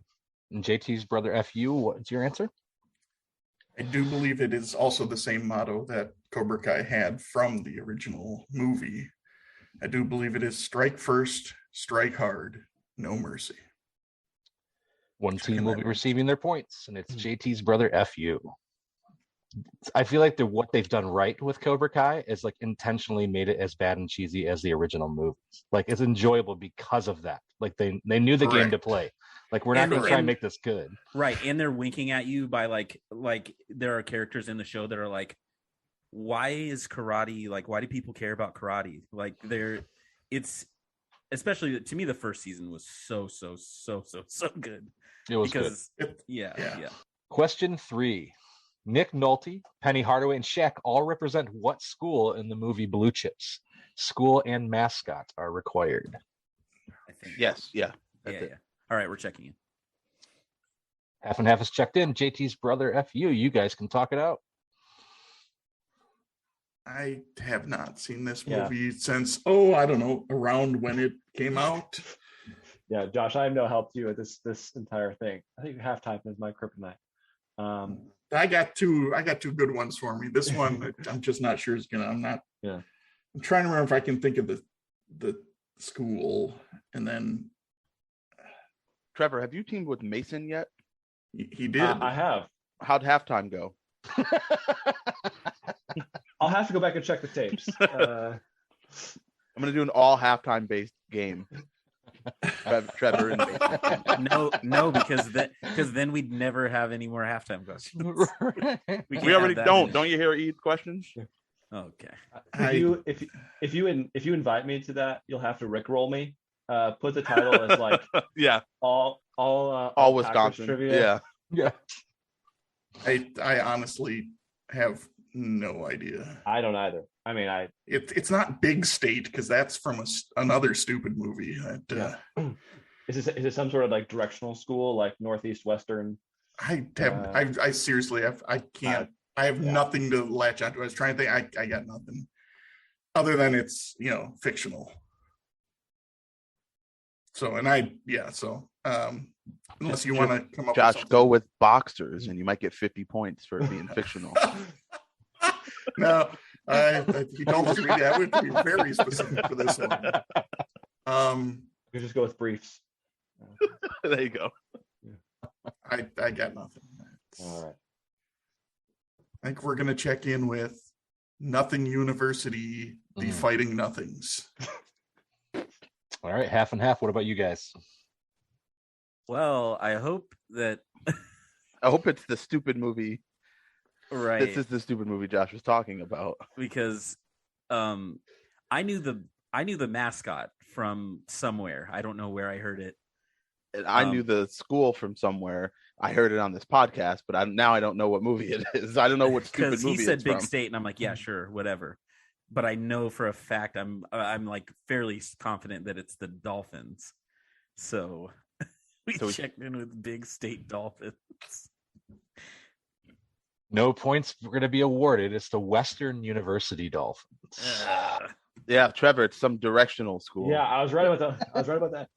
And JT's brother FU, what's your answer? I do believe it is also the same motto that Cobra Kai had from the original movie. I do believe it is strike first, strike hard, no mercy. One team will be receiving their points, and it's JT's brother FU. I feel like what they've done right with Cobra Kai is intentionally made it as bad and cheesy as the original movies. It's enjoyable because of that. They knew the game to play. We're not going to try and make this good. Right. And they're winking at you by like there are characters in the show that are like, why is karate, why do people care about karate? It's especially to me, the first season was so good. It was good. Yeah. Question 3. Nick Nolte, Penny Hardaway, and Shaq all represent what school in the movie Blue Chips? School and mascot are required. I think. Yes, yeah. Yeah, That's it. yeah. All right, we're checking in. Half and half is checked in. JT's brother, FU. You guys can talk it out. I have not seen this Yeah. movie since, I don't know, around when it came out. Yeah, Josh, I have no help to you with this entire thing. I think halftime is my kryptonite. I got two good ones for me. This one, I'm just not sure is gonna. Yeah. I'm trying to remember if I can think of the school, and then Trevor, have you teamed with Mason yet? he did. I have. How'd halftime go? I'll have to go back and check the tapes. I'm gonna do an all halftime based game. Trevor and Mason. No, because then we'd never have any more halftime questions. We already don't. Don't you hear Eid questions? Okay. If you invite me to that, you'll have to rickroll me. Put the title as like Yeah. all All Wisconsin trivia. Yeah. I honestly have no idea. I don't either. I mean, It's not Big State because that's from another stupid movie. Is it some sort of like directional school, like Northeast Western? I seriously I can't. I have nothing to latch onto. I was trying to think. I got nothing other than it's fictional. So unless you want to come up, Josh, with go with boxers, and you might get 50 points for being fictional. No, you don't just read that. I would be very specific for this one. You just go with briefs. There you go. I got nothing. All right. I think we're gonna check in with Nothing University, the Fighting Nothings. All right, half and half. What about you guys? Well, I hope it's the stupid movie. Right. This is the stupid movie Josh was talking about. Because I knew the mascot from somewhere. I don't know where I heard it. And I knew the school from somewhere. I heard it on this podcast, but now I don't know what movie it is. I don't know what stupid movie he said it's Big from. State, and I'm like, yeah, sure, whatever. But I know for a fact I'm like fairly confident that it's the Dolphins. So we checked in with Big State Dolphins. No points were going to be awarded. It's the Western University Dolphins. Yeah, Trevor, it's some directional school. Yeah, I was right about that.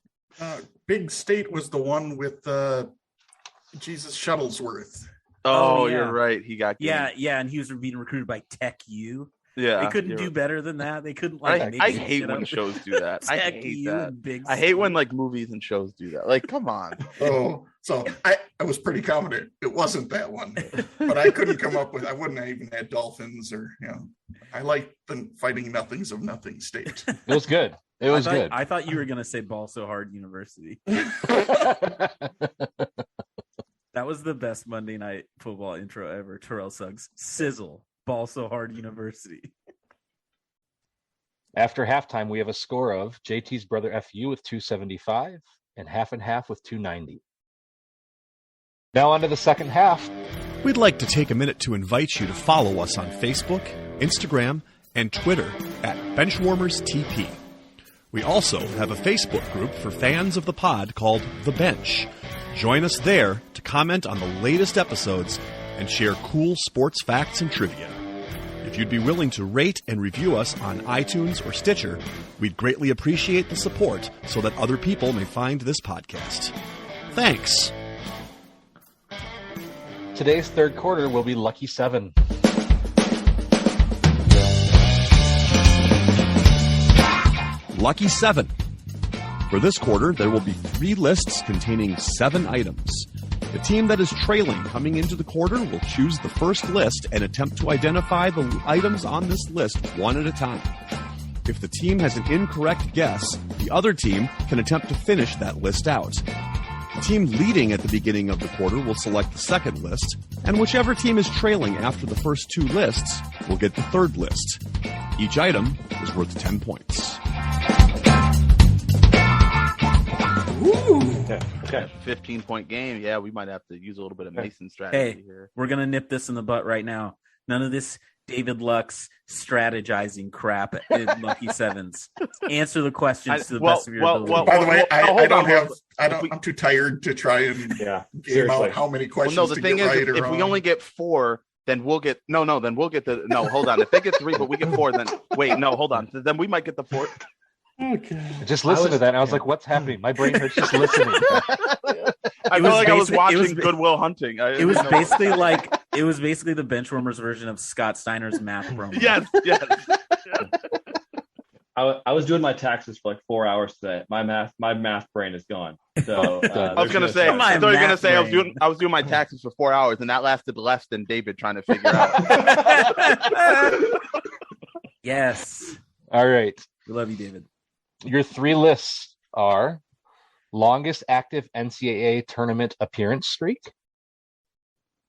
Big State was the one with Jesus Shuttlesworth. Oh, yeah. You're right. He got yeah, and he was being recruited by Tech U. Yeah, they couldn't do better than that. They couldn't like. I hate when shows do that. I hate that. I hate when like movies and shows do that. Like, come on. Oh, so I was pretty confident it wasn't that one, but I couldn't come up with. I wouldn't have even had Dolphins or I like the Fighting Nothings of Nothing State. It was good. It was good. I thought you were gonna say Ball So Hard University. That was the best Monday Night Football intro ever. Terrell Suggs, Sizzle, Ball So Hard University. After halftime, we have a score of JT's brother FU with 275 and half with 290. Now on to the second half. We'd like to take a minute to invite you to follow us on Facebook, Instagram, and Twitter at BenchwarmersTP. We also have a Facebook group for fans of the pod called The Bench. Join us there to comment on the latest episodes and share cool sports facts and trivia. If you'd be willing to rate and review us on iTunes or Stitcher, we'd greatly appreciate the support so that other people may find this podcast. Thanks. Today's third quarter will be Lucky 7. Lucky 7. For this quarter, there will be 3 lists containing 7 items. The team that is trailing coming into the quarter will choose the first list and attempt to identify the items on this list one at a time. If the team has an incorrect guess, the other team can attempt to finish that list out. The team leading at the beginning of the quarter will select the second list, and whichever team is trailing after the first 2 lists will get the third list. Each item is worth 10 points. Okay. 15-point game. Yeah, we might have to use a little bit of Mason strategy here. We're gonna nip this in the butt right now. None of this David Luck's strategizing crap in Lucky Sevens. Answer the questions to the best of your ability. By the way, I don't on. have. I'm too tired to try and game out how many questions. Well, no, the thing is, right if we only get 4, then we'll get then we'll get the hold on. If they get 3, but we get 4, then wait, no, hold on. Then we might get the 4th. Okay. Just listen to that. And I was like, what's happening? My brain hurts just listening. I felt like I was watching Good Will Hunting. It was basically the Benchwarmers version of Scott Steiner's math promo. Yes. I was doing my taxes for like 4 hours today. My math brain is gone. So I was gonna say, I thought you were gonna say I was doing my taxes for 4 hours, and that lasted less than David trying to figure out. Yes. All right. We love you, David. Your 3 lists are longest active NCAA tournament appearance streak,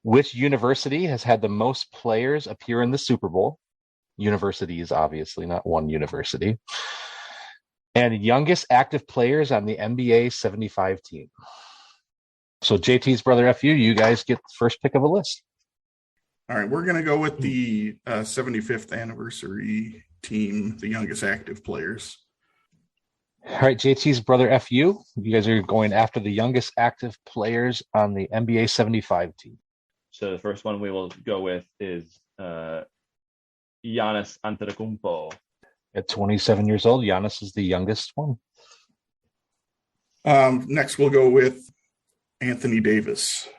which university has had the most players appear in the Super Bowl. Universities, obviously, not one university. And youngest active players on the NBA 75 team. So JT's brother FU, you guys get the first pick of a list. All right, we're going to go with the 75th anniversary team, the youngest active players. All right, JT's brother FU, you guys are going after the youngest active players on the NBA 75 team. So the first one we will go with is Giannis Antetokounmpo. At 27 years old, Giannis is the youngest one. Next, we'll go with Anthony Davis.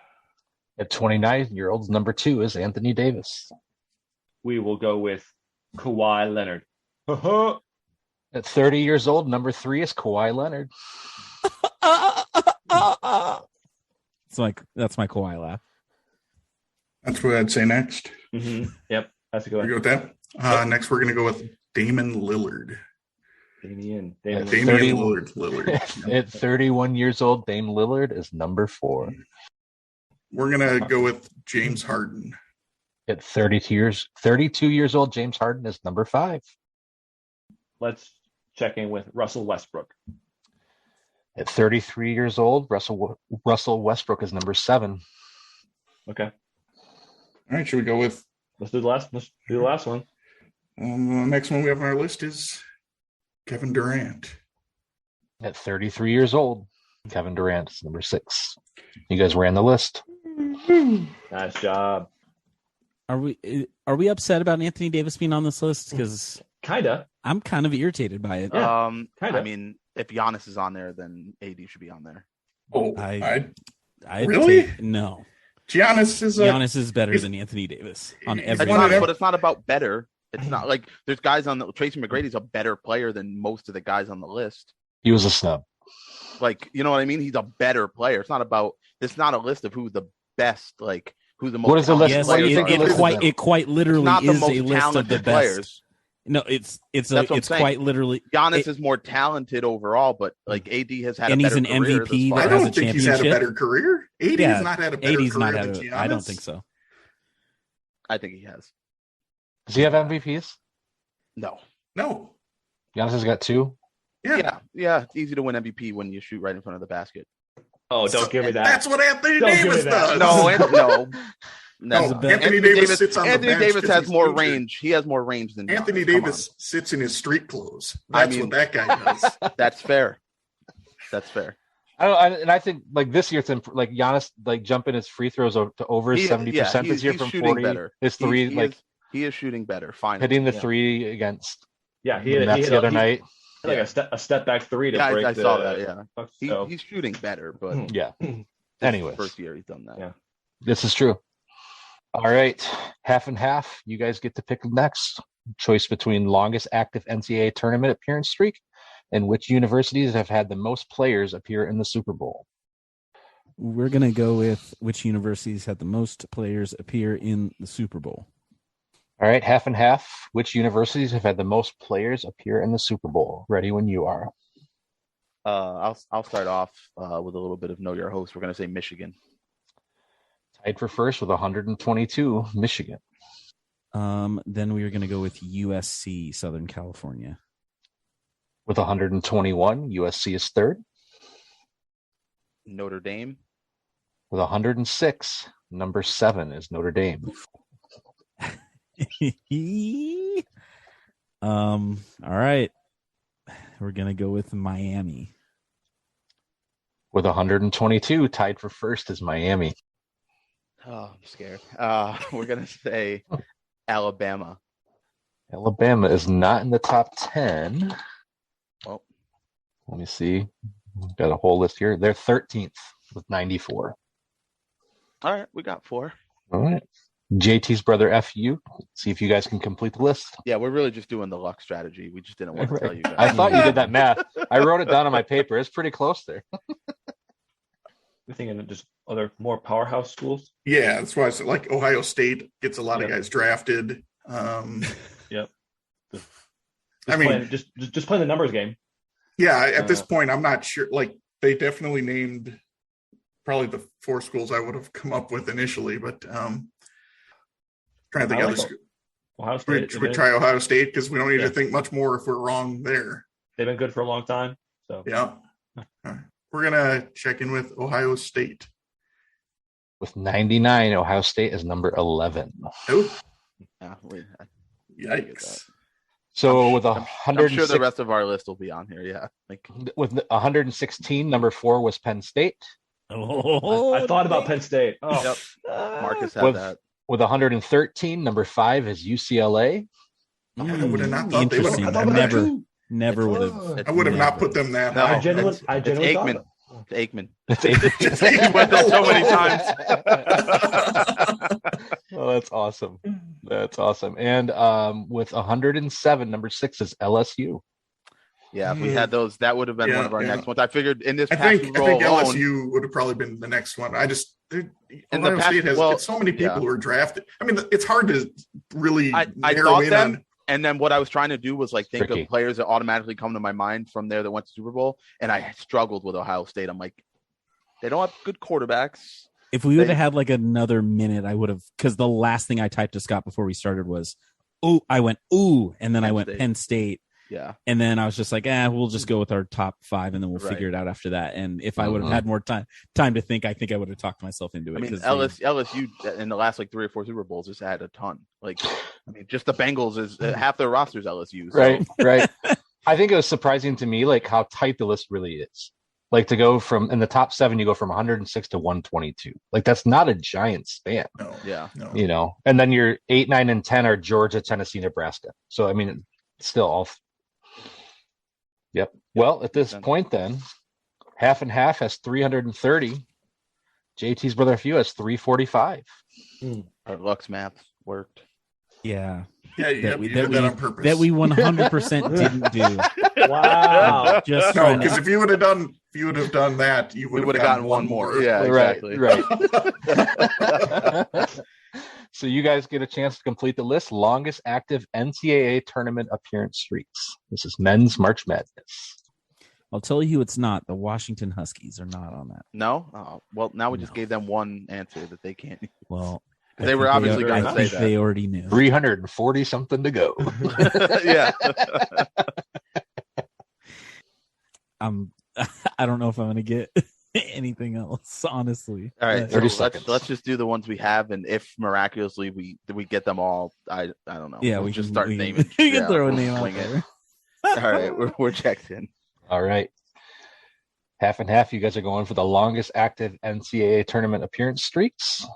At 29-year-olds, number 2 is Anthony Davis. We will go with Kawhi Leonard. At 30 years old, number 3 is Kawhi Leonard. That's my Kawhi laugh. That's what I'd say next. Mm-hmm. Yep, that's a good one. You go with that? Next, we're going to go with Damon Lillard. Damian Lillard. At 31 years old, Dame Lillard is number 4. We're going to go with James Harden. At 32 years old, James Harden is number 5. Let's check in with Russell Westbrook. At 33 years old, Russell Westbrook is number 7. Okay. All right, should we go with? Let's do the last one. The next one we have on our list is Kevin Durant. At 33 years old, Kevin Durant is number 6. You guys ran the list. Nice job. Are we upset about Anthony Davis being on this list? Because kinda, I'm kind of irritated by it. Yeah, I mean, if Giannis is on there, then AD should be on there. Oh, I really? No. Giannis is better than Anthony Davis on every. But it's not about better. It's not like there's guys on the Tracy McGrady's a better player than most of the guys on the list. He was a snub. Like, you know what I mean? He's a better player. It's not a list of who's the best, like who's the most. What is the list? Yes, What do you think the list is? it quite literally is a list of the best players. No, it's quite literally. Giannis is more talented overall, but like AD has had, and a better he's an career MVP. I That don't has a think he's had a championship. better career. AD has not had a better AD's career not than had Giannis. I don't think so. I think he has. Does he have MVPs? No. Giannis has got 2. Yeah. It's easy to win MVP when you shoot right in front of the basket. Oh, don't give me that. That's what Anthony Don't give me Davis that. does. No. Anthony Davis sits on the bench. Anthony Davis 'cause has he's more injured. range. He has more range than Anthony Giannis. Come Davis sits in his street clothes. That's what that guy does. on. That's fair. I think like this year, it's like Giannis like jumping his free throws to over 70% this year he's from shooting 40. better. His 3 he is shooting better. Fine. hitting the 3 against. Yeah, the Nets the other night. Like a step back 3 to break. I saw that. Yeah, So. he's shooting better, but Yeah. this Anyways, first year he's done that. Yeah. this is true. All right, half and half. You guys get to pick next. Choice between longest active NCAA tournament appearance streak and which universities have had the most players appear in the Super Bowl. We're gonna go with which universities had the most players appear in the Super Bowl. All right, half and half. Which universities have had the most players appear in the Super Bowl? Ready when you are. I'll start off with a little bit of know your host. We're going to say Michigan. Tied for first with 122, Michigan. Then we are going to go with USC, Southern California. With 121, USC is third. Notre Dame. With 106, number 7 is Notre Dame. All right. We're going to go with Miami. With 122, tied for first is Miami. Oh, I'm scared. We're gonna say Alabama. Alabama is not in the top 10. Well, let me see. Got a whole list here. They're 13th with 94. All right, we got 4. All right. JT's brother FU. See if you guys can complete the list. Yeah, we're really just doing the luck strategy. We just didn't want to tell you guys. I thought you did that math. I wrote it down on my paper. It's pretty close there. We're thinking of just other more powerhouse schools. Yeah, that's why I said like Ohio State gets a lot of Yep. guys drafted. Yep. I mean, just playing the numbers game. yeah, at this point, I'm not sure. Like, they definitely named probably the 4 schools I would have come up with initially, but trying to think I other like schools. Ohio State. We try Ohio State because we don't need Yeah. to think much more if we're wrong there. They've been good for a long time. So Yeah. All right. We're gonna check in with Ohio State. With 99, Ohio State is number 11. Oh, Yeah, yikes! So with I'm sure the 106, rest of our list will be on here. Yeah, like with 116, number 4 was Penn State. I thought about Penn State. Oh, Yep. Marcus had With, that. with 113, number 5 is UCLA. I would have not thought they would Interesting. have I done that. never would have. I would have not put them that No, high. I genuinely It's thought Aikman. about it. It's Aikman. It's He went there so many times. Oh, that's awesome. That's awesome. And with 107, number 6 is LSU. Yeah, if we had those, that would have been one of our next ones. I figured in this I past think roll alone, LSU would have probably been the next one. I just In Ohio the past- State has well, it's so many people yeah. who are drafted. I mean, it's hard to really I narrow thought in them, on. and then what I was trying to do was like think Tricky. of players that automatically come to my mind from there that went to Super Bowl, and I struggled with Ohio State. I'm like, they don't have good quarterbacks. If we would have had like another minute, I would have, because the last thing I typed to Scott before we started was, "Ooh," I went, "Ooh," and then I Penn went State. Penn State. Yeah, And then I was just like, we'll just go with our top 5 and then we'll Right. figure it out after that. And if I would have Mhm. had more time to think, I think I would have talked myself into it. I mean 'cause LSU in the last like 3 or 4 Super Bowls just had a ton. Like, I mean, just the Bengals is half their rosters LSU. So. Right, right. I think it was surprising to me, like, how tight the list really is. Like, to go from, in the top 7, you go from 106 to 122. Like, that's not a giant span, No, Yeah, no. you know? And then your 8, 9, and 10 are Georgia, Tennessee, Nebraska. So, I mean, it's still all. Yep. Well, at this point, then, half and half has 330. JT's brother Few has 345. our Lux math worked. yeah, Yeah, you did that on purpose. that we 100% didn't do. Wow. Just no, trying because to- if you would have done that, you We would have gotten one more. Yeah, exactly. Right. So you guys get a chance to complete the list. Longest active NCAA tournament appearance streaks. This is men's March Madness. I'll tell you, it's not. The Washington Huskies are not on that. No? Oh, well, now we just No. gave them one answer that they can't. Well, They were obviously gonna I say think they already knew. 340 something to go. Yeah. I don't know if I'm going to get anything else, honestly. All right, But- so 30 let's seconds. just do the ones we have, and if miraculously we get them all, I don't know. Yeah, We'll we just can- start we- naming. we can Yeah, throw a we'll name out swing it. there. All right, we're checked in. All right. Half and half. You guys are going for the longest active NCAA tournament appearance streaks.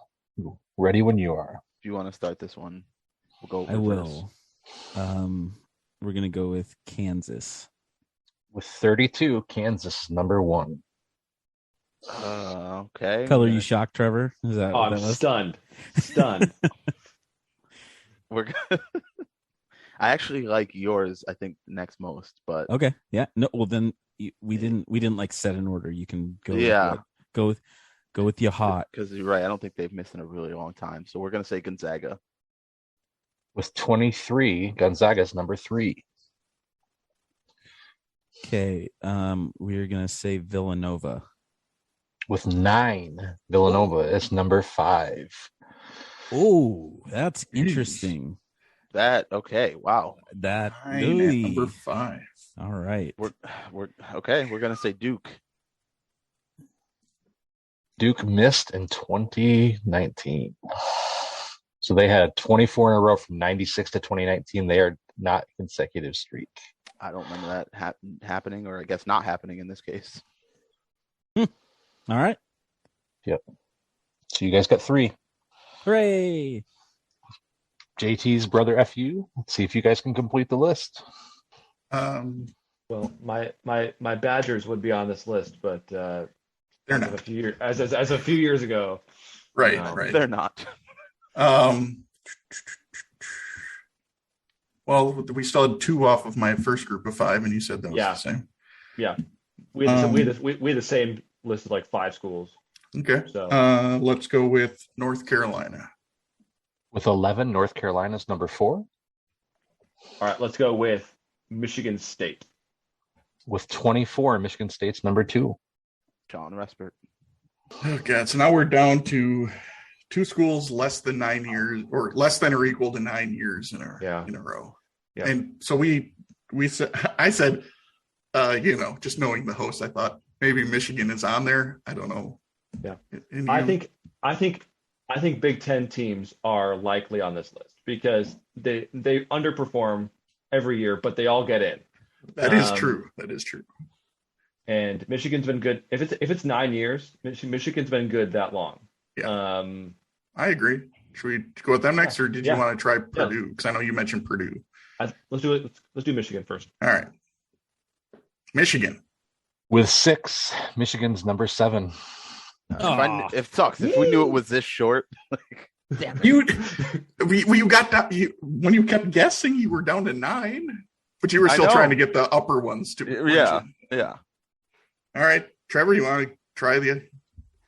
Ready when you are. If you want to start this one, we'll go. I reverse. will. We're going to go with Kansas. With 32, Kansas number 1. Okay. Color you shocked, Trevor? Is that Oh, what I'm that was? stunned. We're. I actually like yours. I think next most, but Okay. Yeah. No. Well, then we didn't like set an order. You can go. Yeah. Go with your hot. because you're right. I don't think they've missed in a really long time. So we're gonna say Gonzaga. With 23, Gonzaga's number 3. Okay. We're gonna say Villanova. With 9, Villanova is number 5. Oh, that's interesting. That okay? Wow. That Fine, at ooh. number 5. All right. We're okay. We're gonna say Duke. Duke missed in 2019. So they had 24 in a row from 96 to 2019. They are not consecutive streak. I don't remember that happening, or I guess not happening in this case. All right. Yep. So you guys got 3. Hooray. JT's brother FU. Let's see if you guys can complete the list. Well, my Badgers would be on this list, but they're as not. of a few years ago, Right, no. right. They're not. Well, we still had 2 off of my first group of 5, and you said that was Yeah. the same. Yeah, we had the same list of like 5 schools. Okay. So Let's go with North Carolina. With 11, North Carolina's number 4. all right, let's go with Michigan State. With 24, Michigan State's number 2. John Respert. Oh, God. So now we're down to 2 schools less than 9 years, or less than or equal to 9 years in a row. Yeah. And so I said, just knowing the host, I thought maybe Michigan is on there. I don't know. Yeah. And I think Big Ten teams are likely on this list because they underperform every year, but they all get in. That is true. That is true. And Michigan's been good. If it's 9 years, Michigan's been good that long. Yeah. I agree. Should we go with them next, or did you want to try Purdue? Because I know you mentioned Purdue. Let's do it. Let's do Michigan first. All right. Michigan. With 6, Michigan's number 7. It sucks. If we knew it was this short, you got that. When you kept guessing, you were down to 9, but you were still trying to get the upper ones to. Yeah. All right, Trevor, you want to try the?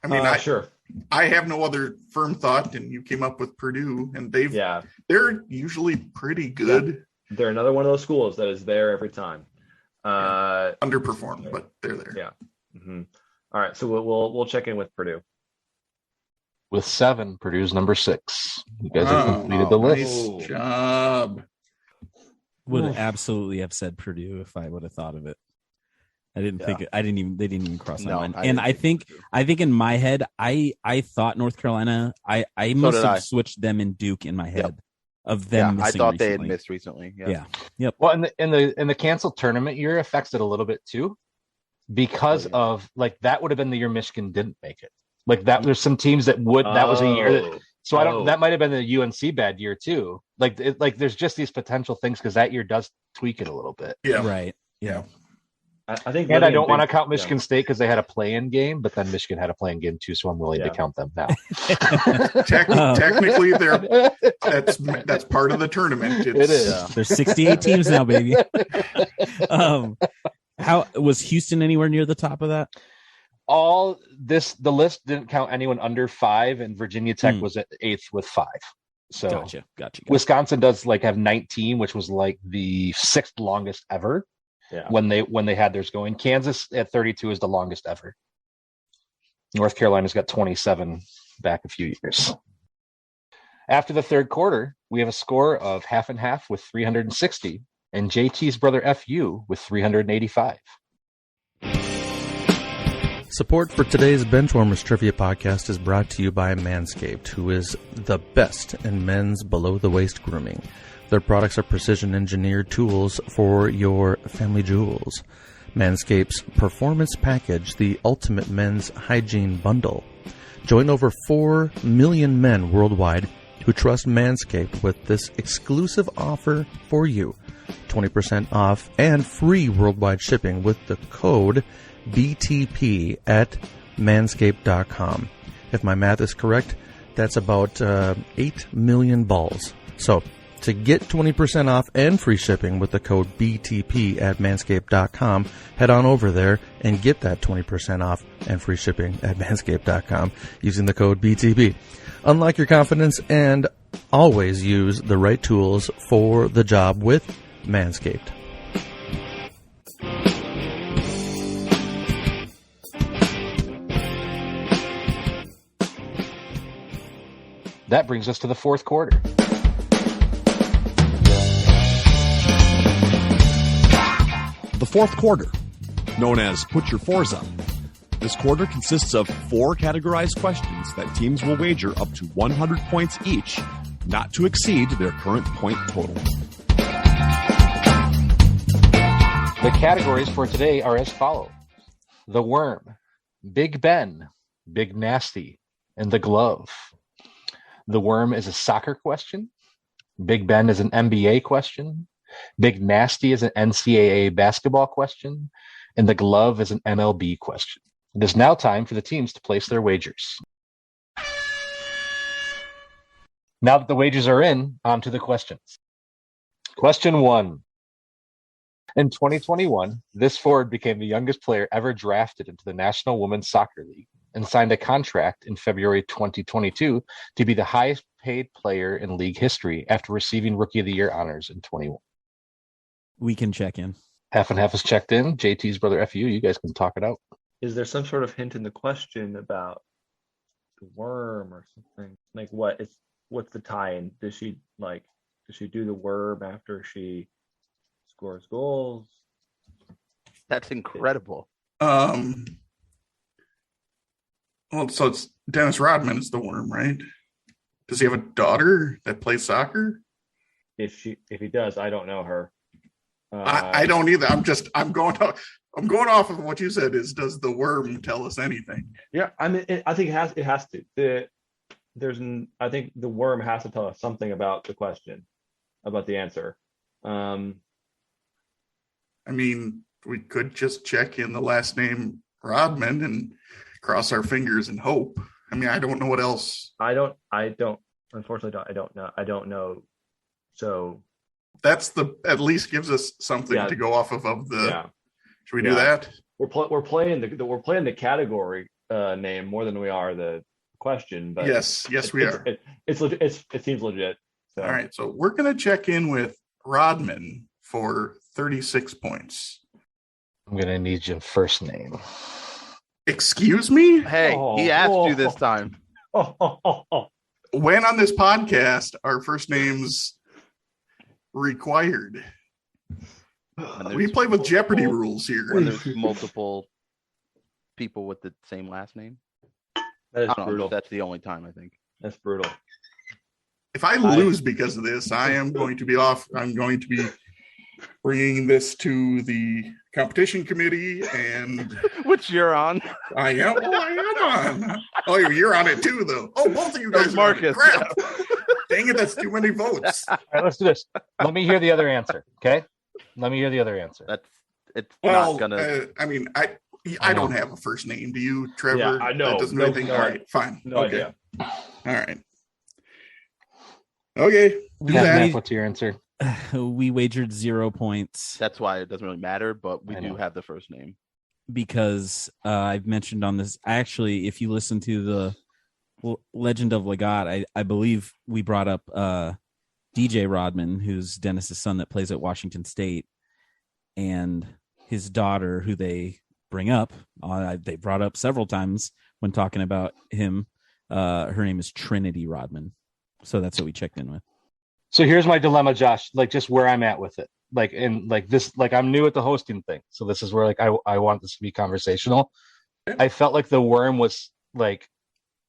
I mean, Sure. I have no other firm thought, and you came up with Purdue, and they're usually pretty good. Yeah. They're another one of those schools that is there every time. Underperformed, but they're there. Yeah. Mm-hmm. All right, so we'll check in with Purdue. With 7, Purdue's number 6. You guys have completed the list. Nice job. Would absolutely have said Purdue if I would have thought of it. I didn't think it. They didn't even cross my mind. And I think in my head, I thought North Carolina. I must have switched them and Duke in my head of them. Yeah, I thought they had recently. missed recently. Yeah. Yep. Well, in the canceled tournament year affects it a little bit too, because of like that would have been the year Michigan didn't make it. Like that, there's some teams that would. That was a year. I don't. That might have been the UNC bad year too. Like there's just these potential things because that year does tweak it a little bit. Yeah. Right. Yeah. I think, and I don't want to count Michigan State because they had a play-in game, but then Michigan had a play-in game too, so I'm willing to count them now. Technically, that's part of the tournament. It is. There's 68 teams now, baby. How was Houston anywhere near the top of that? The list didn't count anyone under 5, and Virginia Tech was at 8th with 5. So gotcha. Wisconsin does have 19, which was like the 6th longest ever. Yeah. When they had theirs going. Kansas at 32 is the longest ever. North Carolina's got 27 back a few years. After the third quarter, we have a score of 50-50 with 360, and JT's brother FU with 385. Support for today's Benchwarmers Trivia Podcast is brought to you by Manscaped, who is the best in men's below-the-waist grooming. Their products are precision-engineered tools for your family jewels. Manscaped's Performance Package, the ultimate men's hygiene bundle. Join over 4 million men worldwide who trust Manscaped with this exclusive offer for you. 20% off and free worldwide shipping with the code BTP at manscaped.com. If my math is correct, that's about 8 million balls. So, to get 20% off and free shipping with the code BTP at manscaped.com, head on over there and get that 20% off and free shipping at manscaped.com using the code BTP. Unlock your confidence and always use the right tools for the job with Manscaped. That brings us to the fourth quarter. The fourth quarter, known as Put Your Fours Up. This quarter consists of 4 categorized questions that teams will wager up to 100 points each, not to exceed their current point total. The categories for today are as follows: The Worm, Big Ben, Big Nasty, and The Glove. The Worm is a soccer question. Big Ben is an NBA question. Big Nasty is an NCAA basketball question. And The Glove is an MLB question. It is now time for the teams to place their wagers. Now that the wagers are in, on to the questions. Question 1. In 2021, this forward became the youngest player ever drafted into the National Women's Soccer League and signed a contract in February 2022 to be the highest paid player in league history after receiving Rookie of the Year honors in 21. We can check in. Half and half is checked in. JT's brother FU, you guys can talk it out. Is there some sort of hint in the question about the worm or something? Like what's the tie-in? Does she do the worm after she scores goals? That's incredible. Well, so it's Dennis Rodman is the worm, right? Does he have a daughter that plays soccer? If he does, I don't know her. I don't either. I'm going off of what you said. Does the worm tell us anything? Yeah, I mean, I think it has to. I think the worm has to tell us something about the question, about the answer. I mean, we could just check in the last name Rodman and cross our fingers and hope. I mean, I don't know what else. Unfortunately, I don't know. So that's at least gives us something to go off of the. Yeah. Should we do that? We're playing the category name more than we are the question. But yes, we are. It seems legit. So. All right, so we're gonna check in with Rodman for 36 points. I'm gonna need your first name. Excuse me? Hey, he asked you this time. When on this podcast are first names required? We play with Jeopardy rules here. When there's multiple people with the same last name. That is brutal. That's the only time, I think. That's brutal. If I lose because of this, I am going to be off. I'm going to be bringing this to the competition committee, and which you're on. I am. Oh, I am on. Oh, you're on it too, though. Oh, both of you guys. Marcus. Crap. Dang it, that's too many votes. All right, let's do this. Let me hear the other answer. Okay. Let me hear the other answer. Not gonna. I mean, I don't have a first name. Do you, Trevor? Yeah, I know. That doesn't really think. All right, fine. No idea. All right. Okay. What's your answer? We wagered 0 points. That's why it doesn't really matter, but we do have the first name. Because I've mentioned on this, actually, if you listen to the Legend of Legat, I believe we brought up DJ Rodman, who's Dennis's son that plays at Washington State, and his daughter, who they bring up. They brought up several times when talking about him. Her name is Trinity Rodman. So that's what we checked in with. So here's my dilemma, Josh, like just where I'm at with it. Like, in like this, like I'm new at the hosting thing. So this is where like I want this to be conversational. I felt like the worm was like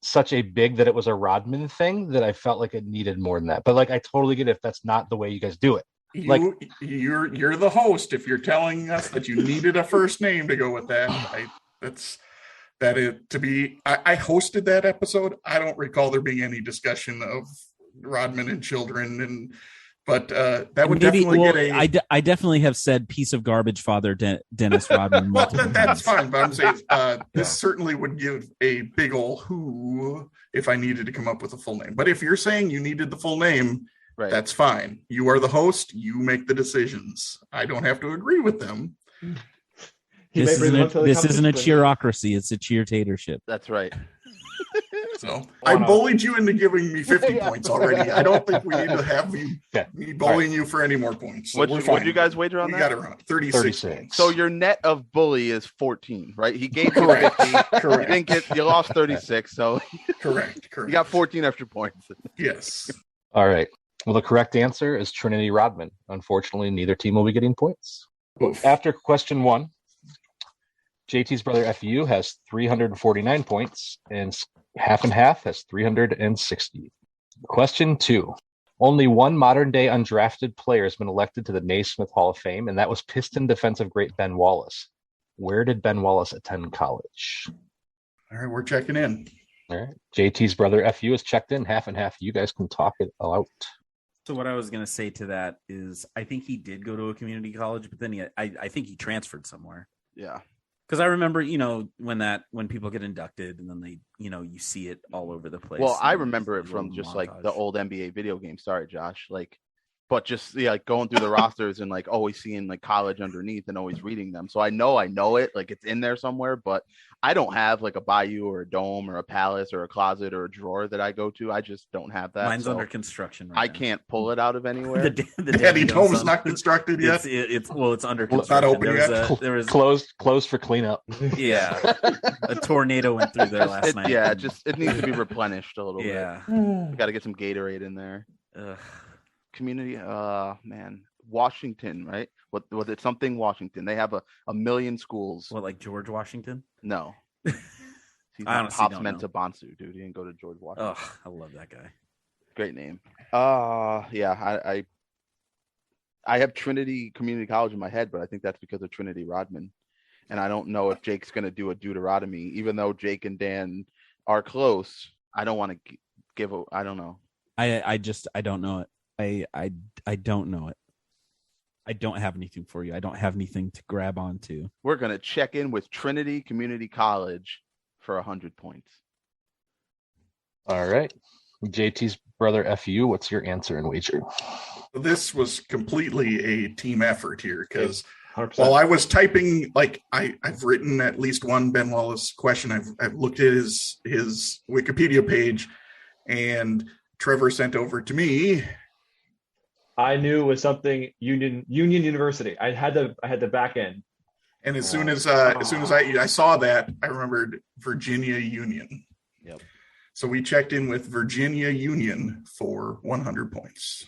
such a big that it was a Rodman thing that I felt like it needed more than that. But like I totally get it if that's not the way you guys do it. Like you're the host. If you're telling us that you needed a first name to go with that, I hosted that episode. I don't recall there being any discussion of Rodman and children, but that would definitely get a. I definitely have said piece of garbage father Dennis Rodman. Well, that's fine, but I'm saying this certainly would give a big ol' who if I needed to come up with a full name. But if you're saying you needed the full name, right, that's fine. You are the host. You make the decisions. I don't have to agree with them. This isn't a cheerocracy. It's a cheertatorship. That's right. So I bullied you into giving me 50 points already. I don't think we need to have me bullying you for any more points. So what did you guys wager on that? We got around 36 points. So your net of bully is 14, right? He gave you 50. Correct. You lost 36. So correct. You got 14 extra points. Yes. All right. Well, the correct answer is Trinity Rodman. Unfortunately, neither team will be getting points. Oof. After question 1, JT's brother FU has 349 points, and half and half has 360. Question 2. Only one modern-day undrafted player has been elected to the Naismith Hall of Fame, and that was Piston defensive great Ben Wallace. Where did Ben Wallace attend college? All right, we're checking in. All right. JT's brother FU is checked in, half and half. You guys can talk it out. So what I was going to say to that is I think he did go to a community college, but then I think he transferred somewhere. Yeah. Because I remember, when people get inducted and then they, you see it all over the place. Well, I remember it from just like the old NBA video game. Sorry, Josh. But just like going through the rosters and like always seeing like college underneath and always reading them. So I know it, like it's in there somewhere, but I don't have like a Bayou or a Dome or a Palace or a closet or a drawer that I go to. I just don't have that. Mine's under construction right I now. Can't pull it out of anywhere. the Daddy Dome's not constructed yet. It's under construction. It's not open yet. There was closed for cleanup. Yeah, a tornado went through there last night. Yeah, it needs to be replenished a little bit. Yeah, got to get some Gatorade in there. Ugh. Community, man, Washington, right? What was it? Something Washington. They have a million schools. What, like George Washington? No, he's I not honestly Pops don't know. Mentabonsu, dude. He didn't go to George Washington. Oh, I love that guy. Great name. Yeah, I have Trinity Community College in my head, but I think that's because of Trinity Rodman. And I don't know if Jake's going to do a Deuteronomy, even though Jake and Dan are close. I don't want to give a. I don't know. I don't know it. I don't know it. I don't have anything for you. I don't have anything to grab onto. We're going to check in with Trinity Community College for 100 points. All right. JT's brother FU, what's your answer and wager? This was completely a team effort here because 100%. while I was typing, like I've written at least one Ben Wallace question. I've looked at his Wikipedia page, and Trevor sent over to me. I knew it was something Union University. I had the back end. And as soon as I saw that, I remembered Virginia Union. Yep. So we checked in with Virginia Union for 100 points.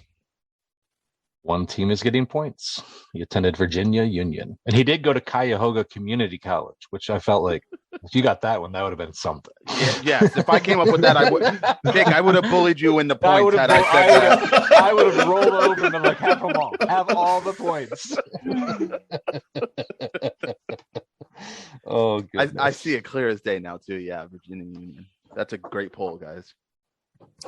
One team is getting points. He attended Virginia Union. And he did go to Cuyahoga Community College, which I felt like if you got that one, that would have been something. Yes, if I came up with that, Jake, I would have bullied you in the points had I said that. I would have rolled over and been like, have them all. Have all the points. Oh, goodness. I see it clear as day now, too. Yeah, Virginia Union. That's a great poll, guys.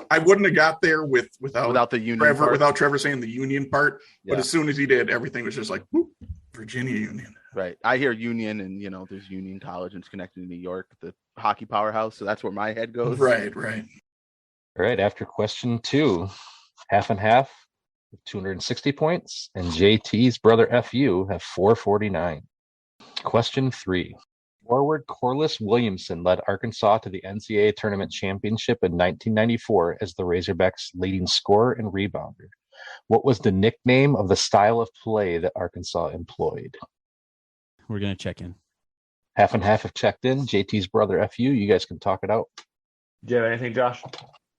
I wouldn't have got there without the union Trevor, part. without Trevor saying the union part. Yeah. But as soon as he did, everything was just like, whoop, Virginia Union. Right. I hear Union, and there's Union College, and it's connected to New York, the hockey powerhouse. So that's where my head goes. Right. All right. After question 2, half and half, 260 points, and JT's brother FU have 449. Question 3. Forward Corliss Williamson led Arkansas to the NCAA tournament championship in 1994 as the Razorbacks' leading scorer and rebounder. What was the nickname of the style of play that Arkansas employed? We're going to check in. Half and half have checked in. JT's brother FU, you guys can talk it out. Do you have anything, Josh?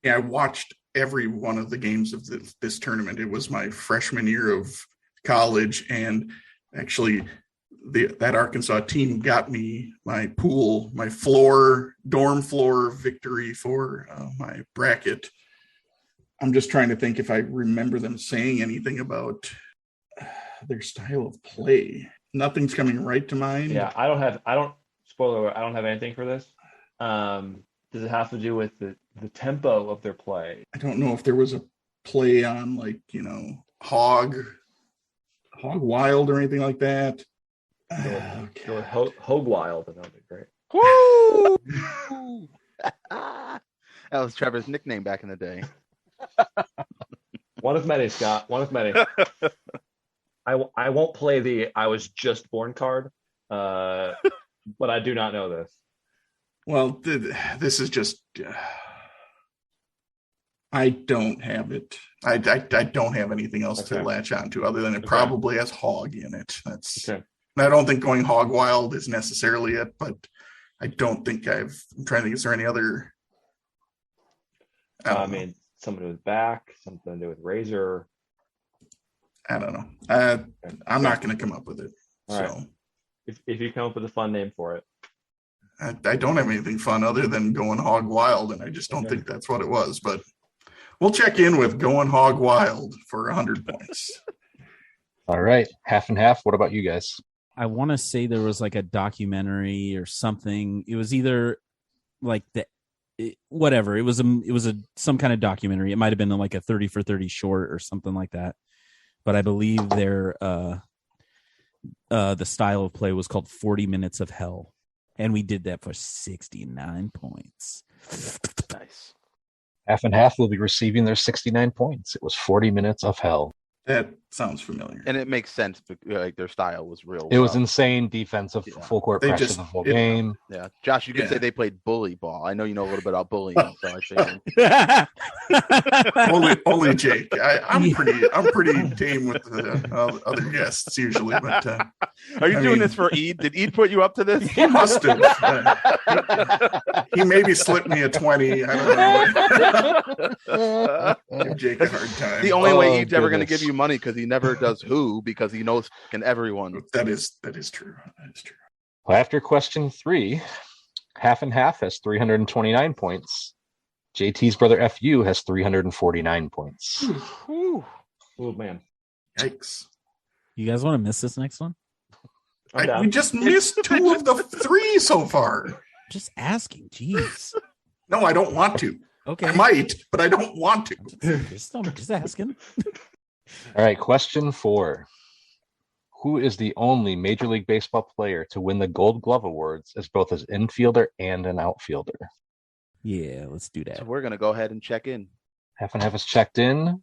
Yeah, I watched every one of the games of this tournament. It was my freshman year of college, and actually that Arkansas team got me my dorm floor victory for my bracket. I'm just trying to think if I remember them saying anything about their style of play. Nothing's coming right to mind. Yeah, spoiler alert, I don't have anything for this. Does it have to do with the tempo of their play? I don't know if there was a play on Hogg Wild or anything like that. Go Hogg Wild, and that would be great. Woo! That was Trevor's nickname back in the day. One of many, Scott. One of many. I won't play the I was just born card, but I do not know this. Well, this is just I don't have it. I don't have anything else to latch onto other than it probably has Hogg in it. That's okay. I don't think going Hogg Wild is necessarily it, but I don't think I'm trying to think, is there any other? I mean, something to do with back, something to do with Razor. I don't know. I'm not going to come up with it. All right. If you come up with a fun name for it. I don't have anything fun other than going Hogg Wild, and I just don't think that's what it was. But We'll check in with Going Hog Wild for 100 points. All right, half and half. What about you guys? I want to say there was like a documentary or something. It was either like whatever. It was some kind of documentary. It might have been like a 30 for 30 short or something like that. But I believe the style of play was called 40 Minutes of Hell. And we did that for 69 points. Nice. Half and half will be receiving their 69 points. It was 40 minutes of hell. That sounds familiar. And it makes sense. Like their style was real. It was insane defensive, full court pressure the whole game. Yeah, Josh, you could say they played bully ball. I know you know a little bit about bullying, so I figured. only Jake. I'm pretty tame with the other guests usually. But are you doing this for Eid? Did Eid put you up to this? He must have. He maybe slipped me a 20. I don't know. Give Jake a hard time. The only way Eid's ever going to give you money because he never does who because he knows everyone. That is true. That is true. Well, after question 3, half and half has 329 points. JT's brother FU has 349 points. Oh man! Yikes! You guys want to miss this next one? We just missed 2 of the 3 so far. Just asking. Jeez. No, I don't want to. Okay. I might, but I don't want to. Just asking. All right, question 4. Who is the only Major League Baseball player to win the Gold Glove Awards as both an infielder and an outfielder? Yeah, let's do that. So we're going to go ahead and check in. Half and half is checked in.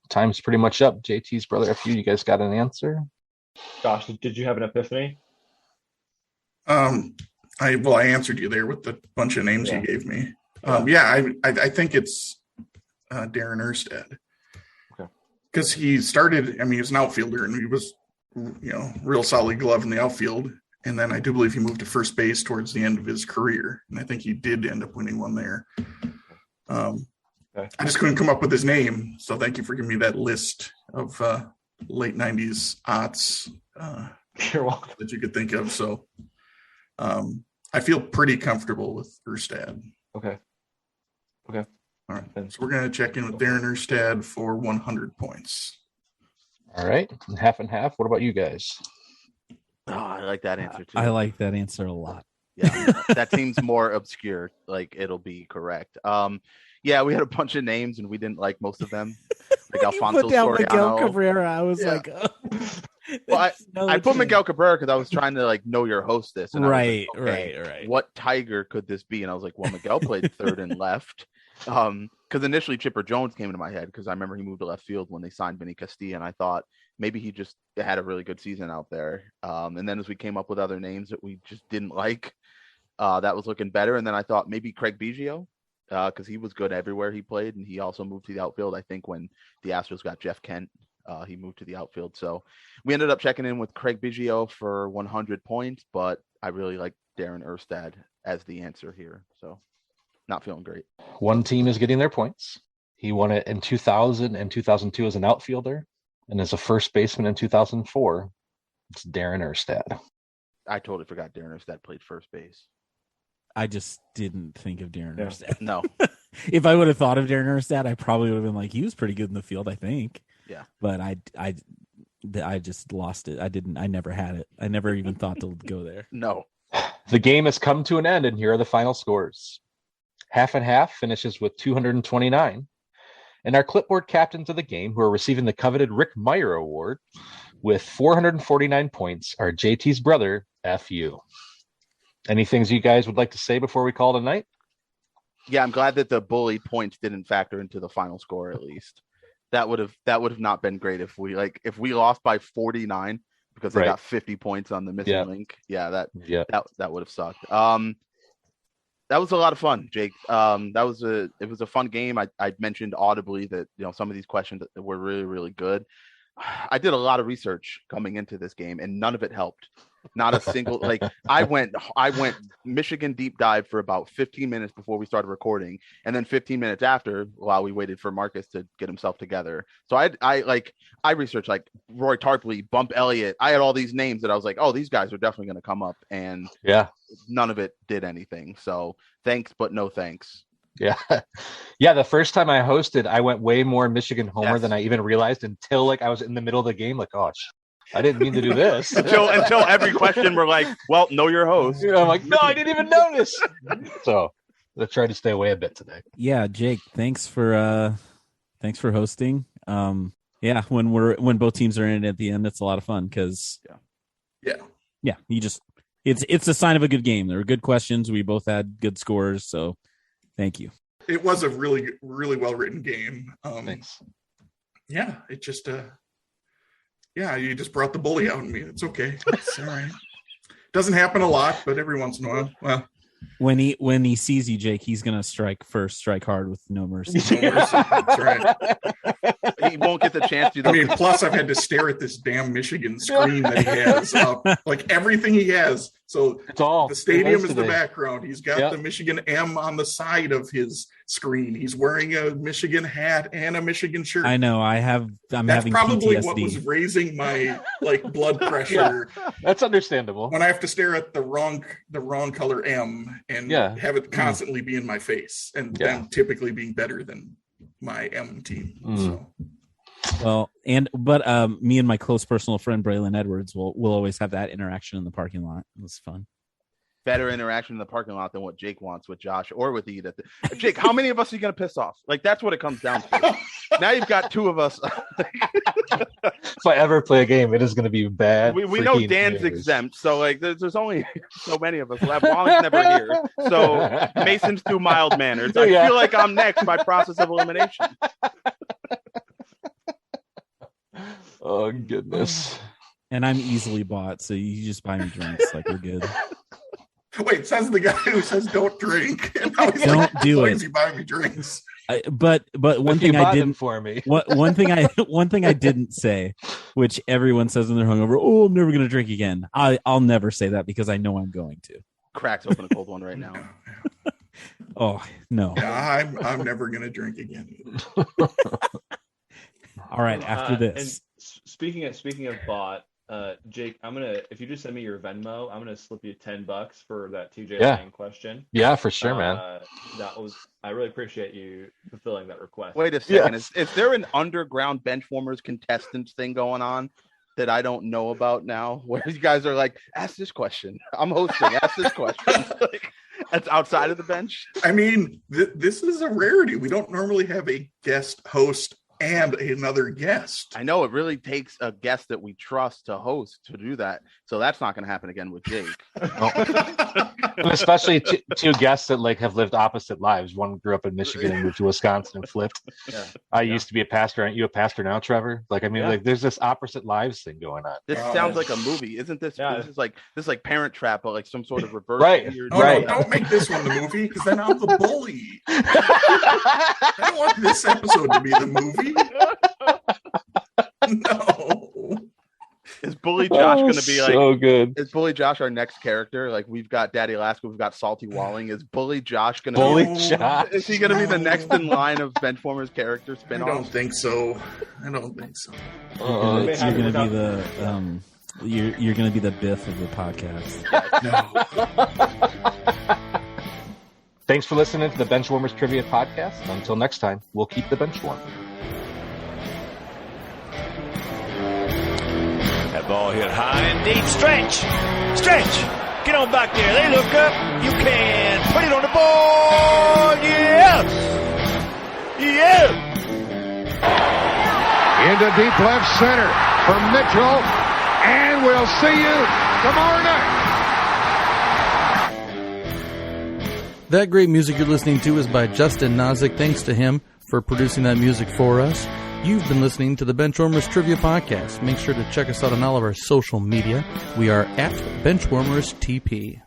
Time's pretty much up. JT's brother FU, you guys got an answer? Josh, did you have an epiphany? I answered you there with the bunch of names you gave me. I think it's Darren Erstad. Okay. Because he started, he was an outfielder and he was, real solid glove in the outfield. And then I do believe he moved to first base towards the end of his career. And I think he did end up winning one there. I just couldn't come up with his name. So thank you for giving me that list of late 90s aughts You're welcome. that you could think of. So I feel pretty comfortable with Erstad. Okay. All right. So we're going to check in with Darren Erstad for 100 points. All right. Half and half. What about you guys? Oh, I like that answer too. I like that answer a lot. Yeah, that seems more obscure. Like it'll be correct. Yeah, we had a bunch of names and we didn't like most of them. Like Alfonso Soriano. Miguel Cabrera. I was like, well, I put Miguel Cabrera because I was trying to know your hostess. And right. What Tiger could this be? And I was like, well, Miguel played third and left. Because initially Chipper Jones came into my head because I remember he moved to left field when they signed Vinny Castilla, and I thought maybe he just had a really good season out there. And then as we came up with other names that we just didn't like, that was looking better. And then I thought maybe Craig Biggio, because he was good everywhere he played, and he also moved to the outfield. I think when the Astros got Jeff Kent, he moved to the outfield. So we ended up checking in with Craig Biggio for 100 points, but I really like Darren Erstad as the answer here. So not feeling great. One team is getting their points. He won it in 2000 and 2002 as an outfielder, and as a first baseman in 2004. It's Darren Erstad. I totally forgot Darren Erstad played first base. I just didn't think of Darren Erstad. No. If I would have thought of Darren Erstad, I probably would have been like, he was pretty good in the field, I think. Yeah. But I just lost it. I never had it. I never even thought to go there. No. The game has come to an end, and here are the final scores. Half and half finishes with 229. And our clipboard captains of the game, who are receiving the coveted Rick Meyer Award with 449 points, are JT's brother, FU. Any things you guys would like to say before we call it a night? Yeah, I'm glad that the bully points didn't factor into the final score. At least that would have not been great if we lost by 49 because they got 50 points on the missing link. Yeah, that would have sucked. That was a lot of fun, Jake. It was a fun game. I mentioned audibly that some of these questions were really, really good. I did a lot of research coming into this game, and none of it helped. Not a single I went Michigan deep dive for about 15 minutes before we started recording, and then 15 minutes after while we waited for Marcus to get himself together. So I researched Roy Tarpley, Bump Elliott. I had all these names that I was like, oh, these guys are definitely going to come up, and none of it did anything. So thanks, but no thanks. Yeah. Yeah, the first time I hosted, I went way more Michigan homer Yes. than I even realized until like I was in the middle of the game. Like, oh, I didn't mean to do this. until every question we're like, well, know your host. I'm like, no, I didn't even notice. So I tried to stay away a bit today. Yeah, Jake, thanks for hosting. Yeah, when both teams are in it at the end, it's a lot of fun because it's a sign of a good game. There were good questions. We both had good scores, so thank you. It was a really, really well written game. Thanks. Yeah, it just you just brought the bully out in me. It's okay. It's all right. Doesn't happen a lot, but every once in a while. Well, when he sees you, Jake, he's gonna strike hard with no mercy. That's right. He won't get the chance to. I mean, plus I've had to stare at this damn Michigan screen that he has up, like everything he has. So It's all the stadium is the today. background. He's got the Michigan M on the side of his screen. He's wearing a Michigan hat and a Michigan shirt. I know. I'm That's having probably PTSD. what was raising my blood pressure. That's understandable. When I have to stare at the wrong color M and have it constantly be in my face, and them typically being better than my M team. So. Well, but me and my close personal friend Braylon Edwards will always have that interaction in the parking lot. It was fun. Better interaction in the parking lot than what Jake wants with Josh or with Edith. Jake, how many of us are you going to piss off? Like, that's what it comes down to. Now you've got two of us. If I ever play a game, it is going to be bad. We know Dan's exempt, so like there's only so many of us left. Wallen's never here, so Mason's too mild mannered. I feel like I'm next by process of elimination. Oh goodness! And I'm easily bought, so you just buy me drinks. Like, we're good. Wait, says the guy who says don't drink. And now he's Don't do it. You buy me drinks. But one thing I didn't for me. one thing I didn't say, which everyone says when they're hungover. Oh, I'm never going to drink again. I'll never say that because I know I'm going to. Cracks open a cold one right now. Oh no! Yeah, I'm never going to drink again. All right, after this. And speaking of bot, Jake, if you just send me your Venmo, I'm gonna slip you $10 for that TJ Lang question. Yeah, for sure, man. I really appreciate you fulfilling that request. Wait a second, is there an underground Benchwarmers contestants thing going on that I don't know about now? Where you guys are like, ask this question. I'm hosting. Ask this question. Like, that's outside of the bench. I mean, this is a rarity. We don't normally have a guest host and another guest. I know it really takes a guest that we trust to host to do that. So that's not going to happen again with Jake. Especially two guests that have lived opposite lives. One grew up in Michigan and moved to Wisconsin and flipped. Yeah. I used to be a pastor. Aren't you a pastor now, Trevor? There's this opposite lives thing going on. This sounds like a movie, isn't this? Yeah. This is like Parent Trap, but like some sort of reverse. Right. No, don't make this one the movie because then I'm the bully. I don't want this episode to be the movie. No. Is Bully Josh going to be so good? Is Bully Josh our next character? Like, we've got Daddy Alaska, we've got Salty Walling. Is Bully Josh going to Josh? Is he going to be the next in line of Benchwarmers character spin-off? I don't think so. You're going to be the you're going to be the Biff of the podcast. No. Thanks for listening to the Benchwarmers Trivia Podcast. Until next time, we'll keep the bench warm. That ball hit high and deep. Stretch! Get on back there. They look up. You can put it on the board. Yes! Into deep left center for Mitchell. And we'll see you tomorrow night. That great music you're listening to is by Justin Nozick. Thanks to him for producing that music for us. You've been listening to the Benchwarmers Trivia Podcast. Make sure to check us out on all of our social media. We are at Benchwarmers TP.